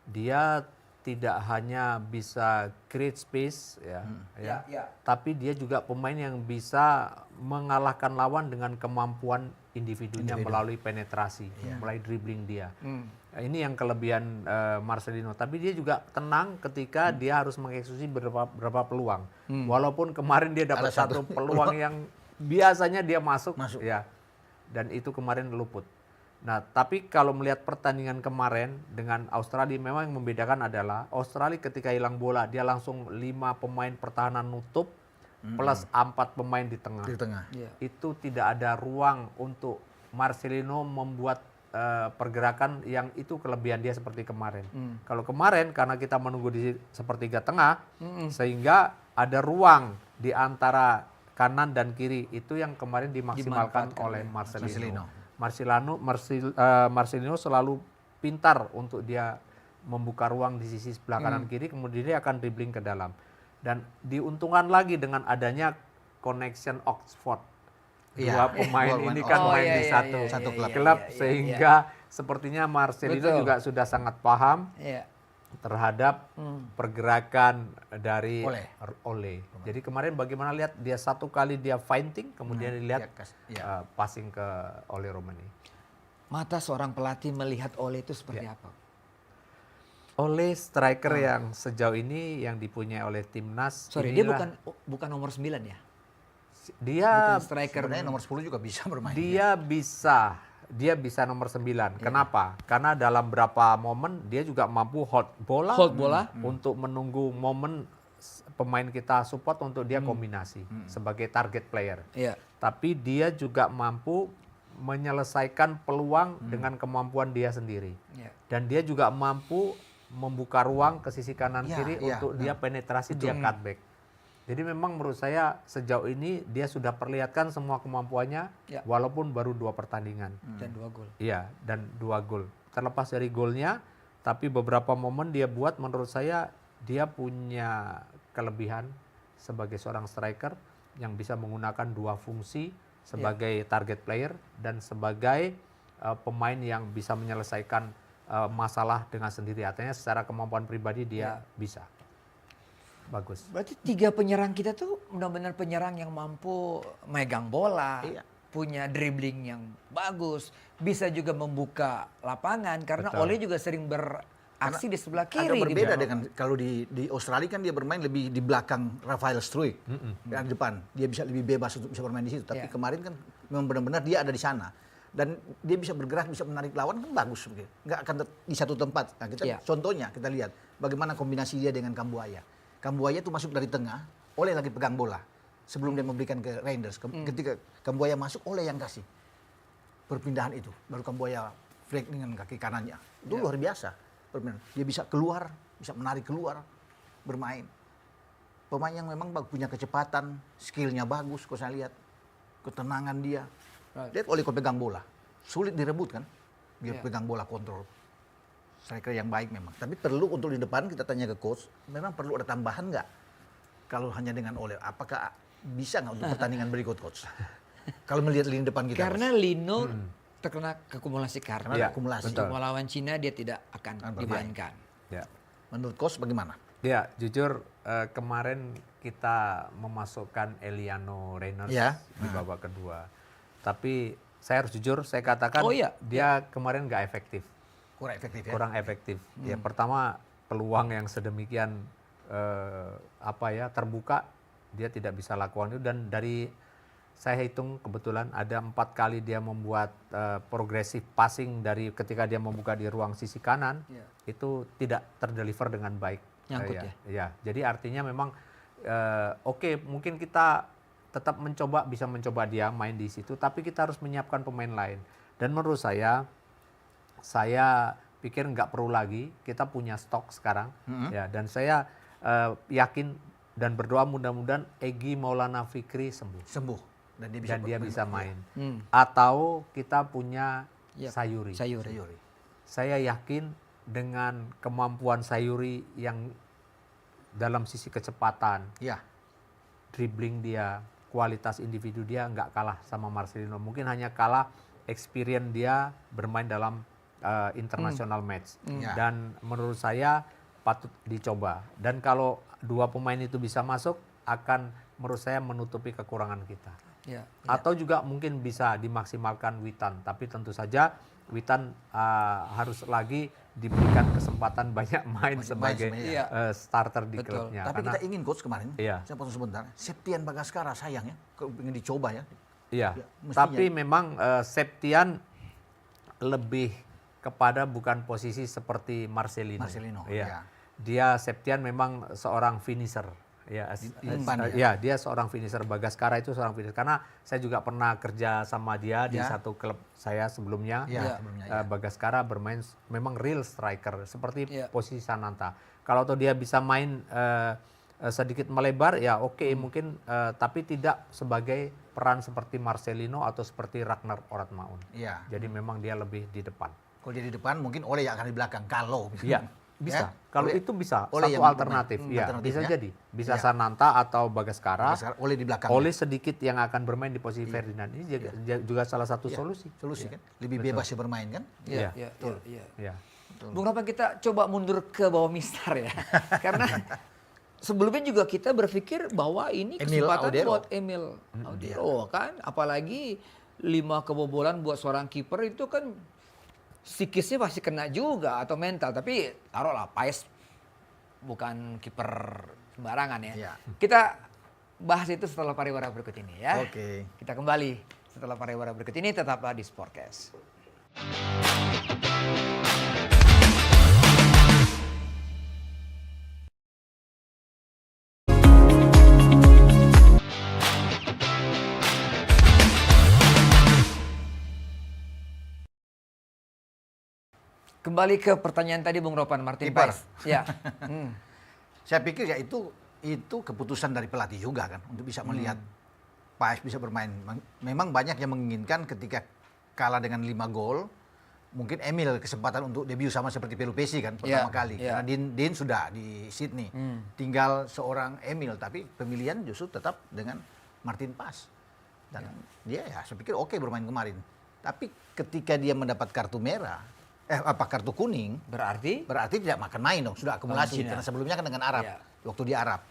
Dia tidak hanya bisa create space ya, tapi dia juga pemain yang bisa mengalahkan lawan dengan kemampuan individunya melalui penetrasi, melalui dribbling dia. Ini yang kelebihan Marcelino. Tapi dia juga tenang ketika dia harus mengeksekusi beberapa peluang. Walaupun kemarin dia dapat satu peluang yang biasanya dia masuk. Ya, dan itu kemarin luput. Nah, tapi kalau melihat pertandingan kemarin dengan Australia, memang yang membedakan adalah Australia ketika hilang bola, dia langsung 5 pemain pertahanan nutup plus 4 pemain di tengah. Di tengah. Itu tidak ada ruang untuk Marcelino membuat pergerakan yang itu kelebihan dia seperti kemarin. Kalau kemarin karena kita menunggu di sepertiga tengah, sehingga ada ruang di antara kanan dan kiri, itu yang kemarin dimaksimalkan oleh Marcelino. Marcelino selalu pintar untuk dia membuka ruang di sisi sebelah kanan kiri, kemudian dia akan dribbling ke dalam. Dan diuntungkan lagi dengan adanya connection Oxford. Dua pemain ini kan main di satu klub, sehingga sepertinya Marcelino Betul. juga sudah sangat paham Iya. terhadap pergerakan dari Ole. Ole. Jadi kemarin bagaimana lihat dia satu kali dia feinting, kemudian dilihat passing ke Ole Romani. Mata seorang pelatih melihat Ole itu seperti apa? Ole striker yang sejauh ini yang dipunyai oleh timnas. Sorry, dia inilah- bukan nomor 9 ya? dia Bukan striker. Sebenarnya nomor 10 juga bisa bermain. dia bisa nomor 9. Kenapa? Karena dalam beberapa momen dia juga mampu hold bola untuk menunggu momen pemain kita support untuk dia kombinasi sebagai target player. Iya. Tapi dia juga mampu menyelesaikan peluang dengan kemampuan dia sendiri. Iya. Dan dia juga mampu membuka ruang ke sisi kanan kiri untuk dia penetrasi, dia cutback. Jadi memang menurut saya sejauh ini dia sudah perlihatkan semua kemampuannya walaupun baru 2 pertandingan. Dan 2 gol. Iya, dan 2 gol. Terlepas dari golnya, tapi beberapa momen dia buat menurut saya dia punya kelebihan sebagai seorang striker yang bisa menggunakan 2 fungsi sebagai target player dan sebagai pemain yang bisa menyelesaikan masalah dengan sendiri. Artinya secara kemampuan pribadi dia bisa. Bagus. Berarti 3 penyerang kita tuh benar-benar penyerang yang mampu megang bola, punya dribbling yang bagus, bisa juga membuka lapangan karena Ole juga sering beraksi di sebelah kiri. Agak berbeda gitu. dengan kalau di Australia kan dia bermain lebih di belakang Rafael Struijk yang di depan. Dia bisa lebih bebas untuk bisa bermain di situ. Tapi kemarin kan memang benar-benar dia ada di sana. Dan dia bisa bergerak, bisa menarik lawan kan bagus. Nggak akan di satu tempat. Nah, contohnya kita lihat bagaimana kombinasi dia dengan Kambuaya. Kambuaya itu masuk dari tengah, Ole lagi pegang bola. Sebelum dia memberikan ke Reinders. Ketika Kambuaya masuk, Ole yang kasih perpindahan itu. Baru Kambuaya flick dengan kaki kanannya. Itu luar biasa. Dia bisa keluar, bisa menarik keluar, bermain. Pemain yang memang punya kecepatan, skillnya bagus, kalau saya lihat. Ketenangan dia. Lihat Ole kalau pegang bola. Sulit direbut kan. Dia pegang bola kontrol. Striker yang baik memang. Tapi perlu untuk di depan kita tanya ke coach, memang perlu ada tambahan nggak? Kalau hanya dengan Ole, apakah bisa nggak untuk pertandingan berikut coach? Kalau melihat lini depan kita. Karena Lino terkena kekumulasi kartu. Karena akumulasi. Untuk melawan Cina dia tidak akan dimainkan. Ya. Menurut coach bagaimana? Ya, jujur kemarin kita memasukkan Eliano Reyners di babak kedua. Tapi saya harus jujur, saya katakan dia kemarin nggak efektif. Kurang efektif ya? Kurang efektif. Ya, pertama peluang yang sedemikian terbuka dia tidak bisa lakukan itu, dan dari saya hitung kebetulan ada 4 kali dia membuat progresif passing dari ketika dia membuka di ruang sisi kanan itu tidak terdeliver dengan baik. Nyangkut Ya, jadi artinya memang mungkin kita tetap bisa mencoba dia main di situ, tapi kita harus menyiapkan pemain lain. Dan menurut saya pikir nggak perlu lagi, kita punya stok sekarang, ya. Dan saya yakin dan berdoa mudah-mudahan Egy Maulana Fikri sembuh dan dia bisa main. Atau kita punya Sayuri. Saya yakin dengan kemampuan Sayuri yang dalam sisi kecepatan, dribbling dia, kualitas individu dia nggak kalah sama Marcelino. Mungkin hanya kalah experience dia bermain dalam international match. Dan menurut saya patut dicoba. Dan kalau 2 pemain itu bisa masuk, akan menurut saya menutupi kekurangan kita. Atau juga mungkin bisa dimaksimalkan Witan. Tapi tentu saja Witan harus lagi diberikan kesempatan banyak main sebagai starter di klubnya. Tapi kita ingin coach kemarin, saya potong sebentar, Septian Bagaskara sayang ya, ingin dicoba ya. Iya, tapi memang Septian lebih kepada bukan posisi seperti Marcelino. Iya. Dia Septian memang seorang finisher. Ya, dia seorang finisher. Bagaskara itu seorang finisher. Karena saya juga pernah kerja sama dia di satu klub saya sebelumnya. Bagaskara bermain memang real striker seperti posisi Sananta. Kalau dia bisa main sedikit melebar, ya oke, mungkin, tapi tidak sebagai peran seperti Marcelino atau seperti Ragnar Oratmaun. Jadi memang dia lebih di depan. Kalau dia di depan mungkin Ole yang akan di belakang kalau Iya, bisa. Kalau Ole- itu bisa Ole satu yang alternatif. bermain. Iya, Alternatif, bisa ya. jadi. Bisa Iya. Sananta atau Bagaskara. sekarang Ole di belakang. Ole sedikit yang akan bermain di posisi Ferdinand. Ini juga salah satu solusi. Solusi kan, lebih bebas ya bermain kan. Iya. Iya, iya. Iya. Bung Ropan, kita coba mundur ke bawah Mister ya. Karena sebelumnya juga kita berpikir bahwa ini Emil kesempatan Audero. buat Emil Audero kan. Apalagi 5 kebobolan buat seorang kiper itu kan psikisnya pasti kena juga atau mental. Tapi taruhlah Paes bukan kiper sembarangan ya. Iya. Kita bahas itu setelah pariwara berikut ini ya. Oke. Kita kembali setelah pariwara berikut ini, tetaplah di Sportcast. Kembali ke pertanyaan tadi Bung Ropan, Martin Kiper. Paes. Ya. Hmm. Saya pikir ya itu keputusan dari pelatih juga kan untuk bisa melihat Paes bisa bermain. Memang banyak yang menginginkan ketika kalah dengan 5 gol, mungkin Emil kesempatan untuk debut sama seperti Pelupesi kan pertama kali. Iya. Karena Dean sudah di Sydney. Tinggal seorang Emil, tapi pemilihan justru tetap dengan Martin Paes. Dan dia ya saya pikir oke bermain kemarin. Tapi ketika dia mendapat kartu merah, kartu kuning, Berarti tidak makan main dong, sudah akumulasi. Cina. Karena sebelumnya kan dengan Arab, Iya. waktu di Arab.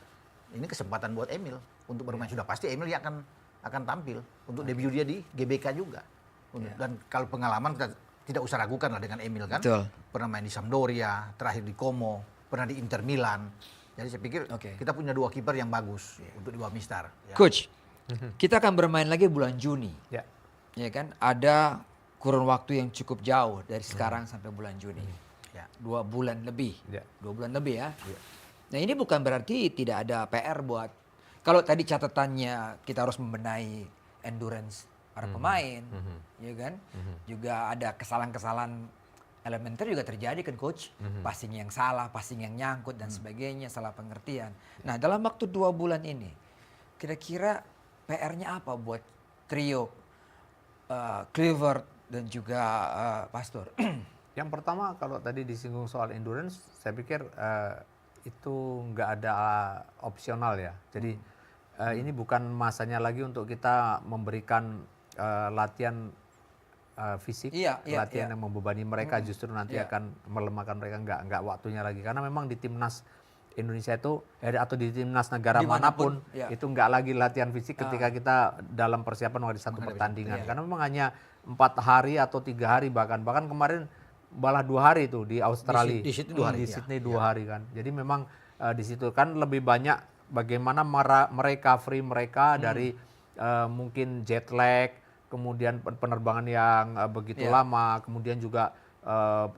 Ini kesempatan buat Emil untuk bermain. Sudah pasti Emil dia akan tampil untuk debut dia di GBK juga. Dan kalau pengalaman kita tidak usah ragukan lah dengan Emil kan. Betul. Pernah main di Sampdoria, terakhir di Como, pernah di Inter Milan. Jadi saya pikir kita punya 2 kiper yang bagus untuk di bawah Mister. Ya. Coach, kita akan bermain lagi bulan Juni. Ya. Ya kan? Ada kurun waktu yang cukup jauh dari sekarang sampai bulan Juni. Ya. 2 bulan lebih. Ya. 2 bulan lebih ya. Nah, ini bukan berarti tidak ada PR buat, kalau tadi catatannya kita harus membenahi endurance para pemain, ya kan? Juga ada kesalahan-kesalahan elementer juga terjadi kan coach, passing yang salah, passing yang nyangkut dan sebagainya, salah pengertian. Nah, dalam waktu 2 bulan ini, kira-kira PR-nya apa buat trio Kluivert dan juga Pastor? Yang pertama kalau tadi disinggung soal endurance, saya pikir itu nggak ada opsional ya. Jadi ini bukan masanya lagi untuk kita memberikan latihan fisik, latihan yang membebani mereka, justru nanti akan melemahkan mereka, nggak waktunya lagi. Karena memang di timnas Indonesia itu atau di timnas negara manapun itu nggak lagi latihan fisik ketika kita dalam persiapan dari satu pertandingan. Karena memang hanya 4 hari atau 3 hari bahkan kemarin malah 2 hari itu di Australia, di Sydney 2 hari, di Sydney 2 hari kan. Jadi memang di situ kan lebih banyak bagaimana merecovery mereka dari mungkin jet lag, kemudian penerbangan yang begitu lama, kemudian juga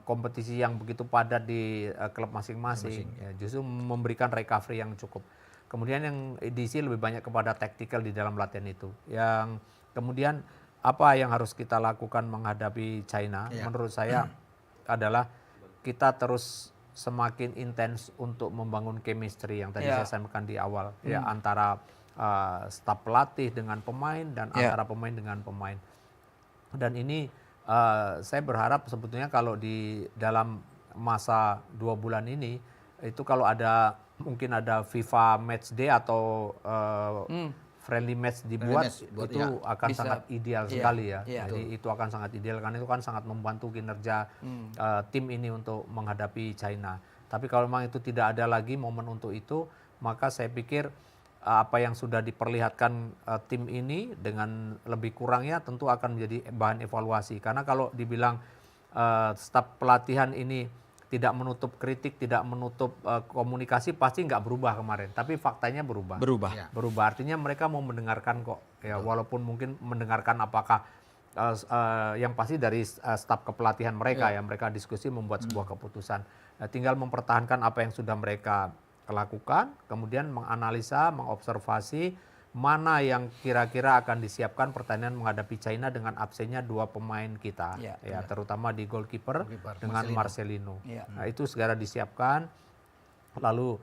kompetisi yang begitu padat di klub masing-masing. Ya, justru memberikan recovery yang cukup. Kemudian yang diisi lebih banyak kepada tactical di dalam latihan itu. Yang kemudian apa yang harus kita lakukan menghadapi China? Menurut saya adalah kita terus semakin intens untuk membangun chemistry yang tadi saya sampaikan di awal, ya antara staf pelatih dengan pemain dan antara pemain dengan pemain. Dan ini saya berharap sebetulnya kalau di dalam masa 2 bulan ini itu kalau ada mungkin ada FIFA Match Day atau friendly match dibuat, itu akan sangat ideal sekali ya. Jadi itu akan sangat ideal karena itu kan sangat membantu kinerja tim ini untuk menghadapi China. Tapi kalau memang itu tidak ada lagi momen untuk itu, maka saya pikir apa yang sudah diperlihatkan tim ini dengan lebih kurangnya tentu akan menjadi bahan evaluasi. Karena kalau dibilang staf pelatihan ini tidak menutup kritik, tidak menutup komunikasi, pasti nggak berubah kemarin. Tapi faktanya berubah. Berubah artinya mereka mau mendengarkan kok. Ya, walaupun mungkin mendengarkan apakah yang pasti dari staf kepelatihan mereka ya, mereka diskusi membuat sebuah keputusan. Tinggal mempertahankan apa yang sudah mereka lakukan, kemudian menganalisa, mengobservasi mana yang kira-kira akan disiapkan pertandingan menghadapi China dengan absennya 2 pemain kita, ya terutama di goalkeeper dengan Marcelino. Nah, itu segera disiapkan. Lalu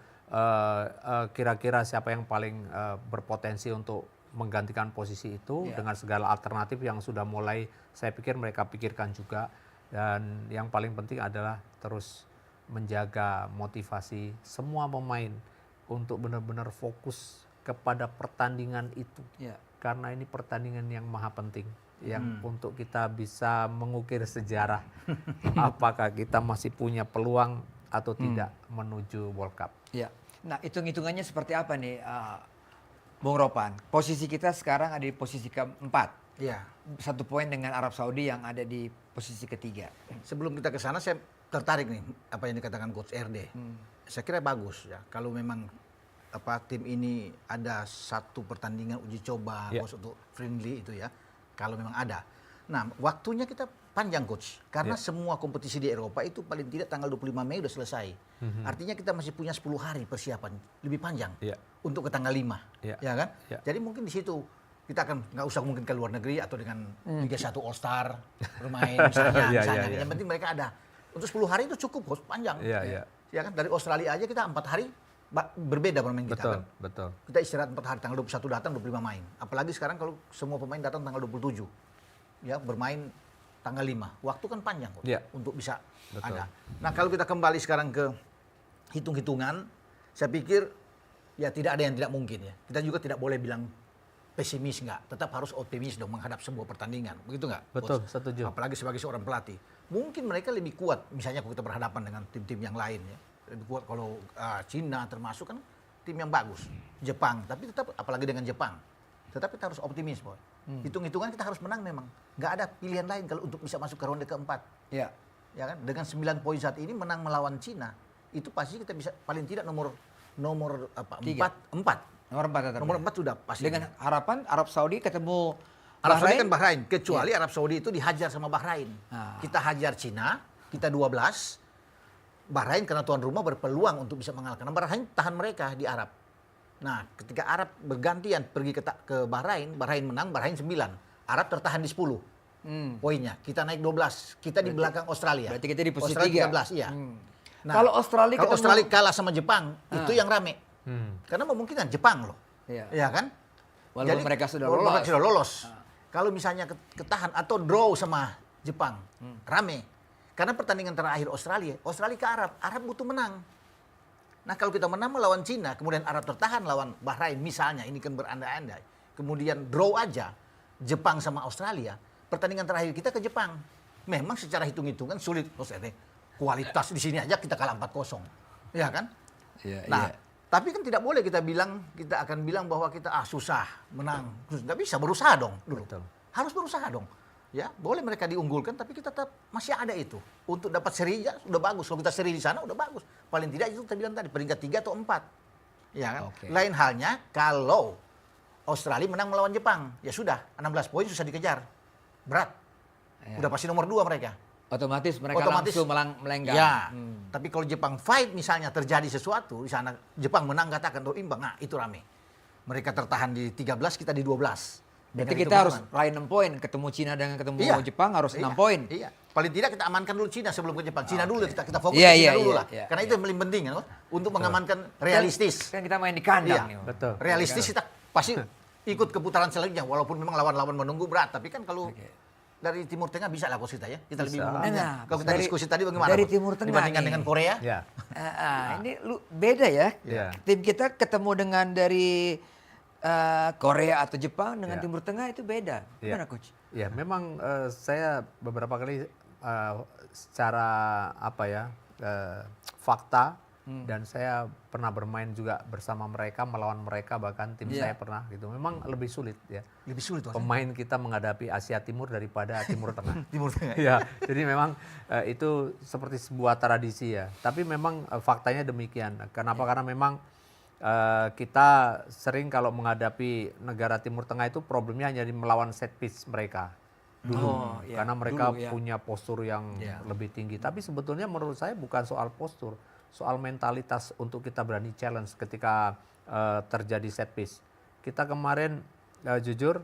kira-kira siapa yang paling berpotensi untuk menggantikan posisi itu dengan segala alternatif yang sudah mulai saya pikir mereka pikirkan juga. Dan yang paling penting adalah terus menjaga motivasi semua pemain untuk benar-benar fokus kepada pertandingan itu. Ya. Karena ini pertandingan yang maha penting, yang untuk kita bisa mengukir sejarah apakah kita masih punya peluang atau tidak menuju World Cup. Ya. Nah, hitung-hitungannya seperti apa nih, Bung Ropan? Posisi kita sekarang ada di posisi keempat. Iya. 1 poin dengan Arab Saudi yang ada di posisi ketiga. Sebelum kita ke sana saya tertarik nih apa yang dikatakan Coach RD. Saya kira bagus ya kalau memang tim ini ada satu pertandingan uji coba, Coach, untuk friendly itu ya. Kalau memang ada. Nah, waktunya kita panjang, Coach. Karena semua kompetisi di Eropa itu paling tidak tanggal 25 Mei udah selesai. Artinya kita masih punya 10 hari persiapan, lebih panjang untuk ke tanggal 5. Ya kan? Jadi mungkin di situ kita akan nggak usah mungkin ke luar negeri atau dengan Liga 1 All Star bermain misalnya. Yang penting mereka ada. Untuk 10 hari itu cukup, Coach, panjang. Ya kan? Dari Australia aja kita 4 hari berbeda bermain kita kan. Betul. Kita istirahat 4 hari, tanggal 21 datang, 25 main. Apalagi sekarang kalau semua pemain datang tanggal 27. Ya, bermain tanggal 5. Waktu kan panjang kok untuk bisa ada. Nah, kalau kita kembali sekarang ke hitung-hitungan, saya pikir ya tidak ada yang tidak mungkin ya. Kita juga tidak boleh bilang pesimis nggak. Tetap harus optimis dong menghadap sebuah pertandingan. Begitu nggak? Betul, setuju. Apalagi sebagai seorang pelatih. Mungkin mereka lebih kuat misalnya kalau kita berhadapan dengan tim-tim yang lain ya. Lebih kuat kalau Cina termasuk kan tim yang bagus. Jepang, tapi tetap apalagi dengan Jepang. Tetapi kita harus optimis, Boy. Hitung-hitungan kita harus menang memang. Nggak ada pilihan lain kalau untuk bisa masuk ke ronde keempat. Ya kan? Dengan 9 poin saat ini menang melawan Cina, itu pasti kita bisa paling tidak nomor 4. Nomor 4 tetap. Nomor 4 sudah pasti. Dengan harapan Arab Saudi ketemu Arab Saudi kan Bahrain, kecuali Arab Saudi itu dihajar sama Bahrain. Kita hajar Cina, kita 12. Bahrain karena tuan rumah berpeluang untuk bisa mengalahkan. Bahrain tahan mereka di Arab. Nah, ketika Arab bergantian pergi ke Bahrain, Bahrain menang, Bahrain 9. Arab tertahan di 10 poinnya. Kita naik 12. Kita di belakang Australia. Berarti kita di posisi Australia 3. 13, iya. Nah, kalau Australia kalah sama Jepang, itu yang rame. Karena memungkinkan Jepang loh. Iya kan? Walaupun jadi, mereka sudah walaupun lolos. mereka sudah lolos. Kalau misalnya ketahan atau draw sama Jepang, rame. Karena pertandingan terakhir Australia ke Arab butuh menang. Nah, kalau kita menang melawan Cina, kemudian Arab tertahan lawan Bahrain misalnya, ini kan berandai-andai. Kemudian draw aja Jepang sama Australia, pertandingan terakhir kita ke Jepang. Memang secara hitung-hitungan sulit, kualitas di sini aja kita kalah 4-0. Ya kan? Tapi kan tidak boleh kita akan bilang bahwa kita susah menang. Nggak bisa, berusaha dong dulu. Betul. Harus berusaha dong. Ya, boleh mereka diunggulkan, tapi kita tetap masih ada itu. Untuk dapat seri ya sudah bagus. Kalau kita seri di sana udah bagus. Paling tidak itu kita bilang tadi peringkat 3 atau 4. Ya kan? Lain halnya kalau Australia menang melawan Jepang, ya sudah 16 poin susah dikejar. Berat. Udah pasti nomor 2 mereka. Otomatis mereka langsung melenggang. Ya. Tapi kalau Jepang fight misalnya terjadi sesuatu di sana, Jepang menang katakan atau imbang, nah itu rame. Mereka tertahan di 13, kita di 12. Berarti kita harus raih 6 poin. Ketemu Cina dengan ketemu Jepang harus 6 poin. Iya. Paling tidak kita amankan dulu Cina sebelum ke Jepang. Cina dulu kita fokus ke Cina dulu lah. Karena itu yang paling penting kan, untuk mengamankan realistis. Kan kita main di kandang nih. Betul. Realistis kita pasti ikut ke putaran selanjutnya walaupun memang lawan-lawan menunggu berat, tapi kan kalau dari Timur Tengah bisa lah kita ya. Kita lebih kalau kita diskusi tadi bagaimana? Dari Timur Tengah dibandingkan dengan Korea? Ya. Ini beda ya. Tim kita ketemu dengan dari Korea atau Jepang dengan Timur Tengah itu beda. Gimana, Coach? Ya, memang saya beberapa kali secara fakta dan saya pernah bermain juga bersama mereka, melawan mereka, bahkan tim saya pernah gitu. Memang lebih sulit ya. Lebih sulit pemain kita menghadapi Asia Timur daripada Timur Tengah. Timur Tengah. Ya, jadi memang itu seperti sebuah tradisi ya. Tapi memang faktanya demikian. Kenapa? Karena memang kita sering kalau menghadapi negara Timur Tengah itu problemnya hanya di melawan set piece mereka dulu. Karena mereka punya postur yang lebih tinggi. Tapi sebetulnya menurut saya bukan soal postur, soal mentalitas untuk kita berani challenge ketika terjadi set piece. Kita kemarin jujur,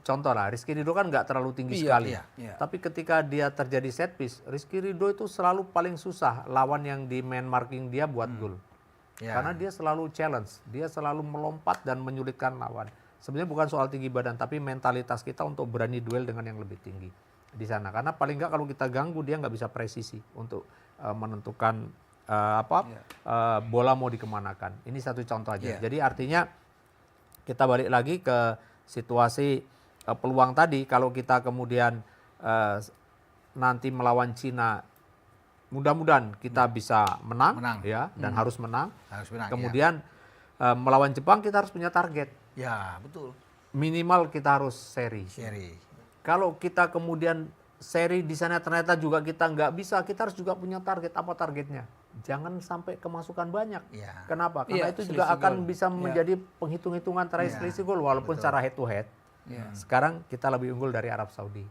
contoh lah, Rizky Ridho kan nggak terlalu tinggi sekali. Tapi ketika dia terjadi set piece, Rizky Ridho itu selalu paling susah lawan yang di man marking dia buat gol. Karena dia selalu challenge, dia selalu melompat dan menyulitkan lawan. Sebenarnya bukan soal tinggi badan, tapi mentalitas kita untuk berani duel dengan yang lebih tinggi. di sana. Karena paling nggak kalau kita ganggu dia nggak bisa presisi untuk menentukan bola mau dikemanakan. Ini satu contoh aja. Jadi artinya kita balik lagi ke situasi peluang tadi. Kalau kita kemudian nanti melawan Cina, mudah-mudahan kita bisa menang. Ya, dan harus menang. Kemudian melawan Jepang kita harus punya target. Ya, betul. Minimal kita harus seri. Kalau kita kemudian seri di sana ternyata juga kita nggak bisa, kita harus juga punya target. Apa targetnya? Jangan sampai kemasukan banyak. Kenapa? Karena itu juga akan bisa menjadi penghitung-hitungan terakhir selisih gol, walaupun secara head to head. Sekarang kita lebih unggul dari Arab Saudi.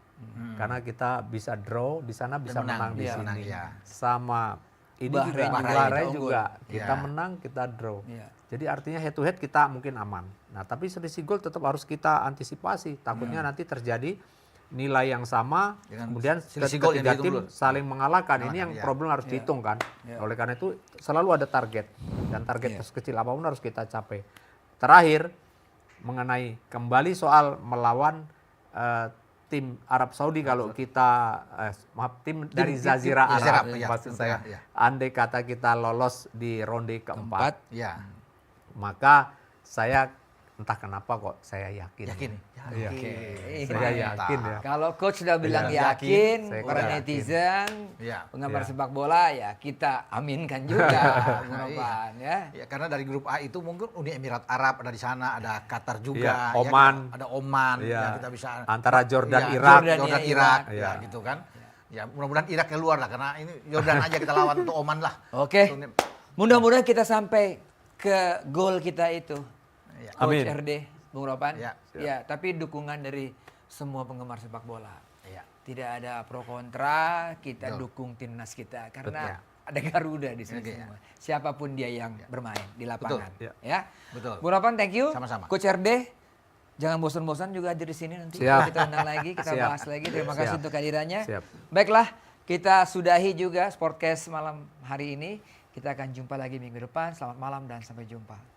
Karena kita bisa draw di sana, bisa menang di sini. Sama ini Bahrain juga kita menang, kita draw. Jadi artinya head to head kita mungkin aman. Nah, tapi selisih gol tetap harus kita antisipasi. Takutnya nanti terjadi nilai yang sama, kemudian ketiga tim saling mengalahkan. Ini yang problem harus dihitung kan. Oleh karena itu selalu ada target, dan target sekecil apapun harus kita capai. Terakhir, mengenai kembali soal melawan tim Arab Saudi, kalau kita tim dari Jazirah Arab, maksud saya, andai kata kita lolos di ronde keempat, maka saya entah kenapa kok saya yakin. Saya yakin ya. Kalau coach sudah bilang yakin, para netizen, penggemar sepak bola ya kita aminkan juga. Ya, karena dari grup A itu mungkin Uni Emirat Arab ada di sana, ada Qatar juga, Oman, ada Oman, ya kita bisa antara Jordan, Irak, ya gitu kan. Ya mudah-mudahan Irak keluar lah, karena ini Jordan aja kita lawan untuk Oman lah. Oke. Mudah-mudahan kita sampai ke gol kita itu. Coach RD, Bung Ropan. Ya, tapi dukungan dari semua penggemar sepak bola. Tidak ada pro kontra, kita dukung timnas kita karena ada Garuda di sini semua. Siapapun dia yang bermain di lapangan. Ya. Betul. Bung Ropan, thank you. Sama-sama. Coach RD, jangan bosan-bosan juga hadir di sini nanti. Kita undang lagi, kita bahas lagi. Terima kasih untuk kehadirannya. Baiklah, kita sudahi juga Sportcast malam hari ini. Kita akan jumpa lagi minggu depan. Selamat malam dan sampai jumpa.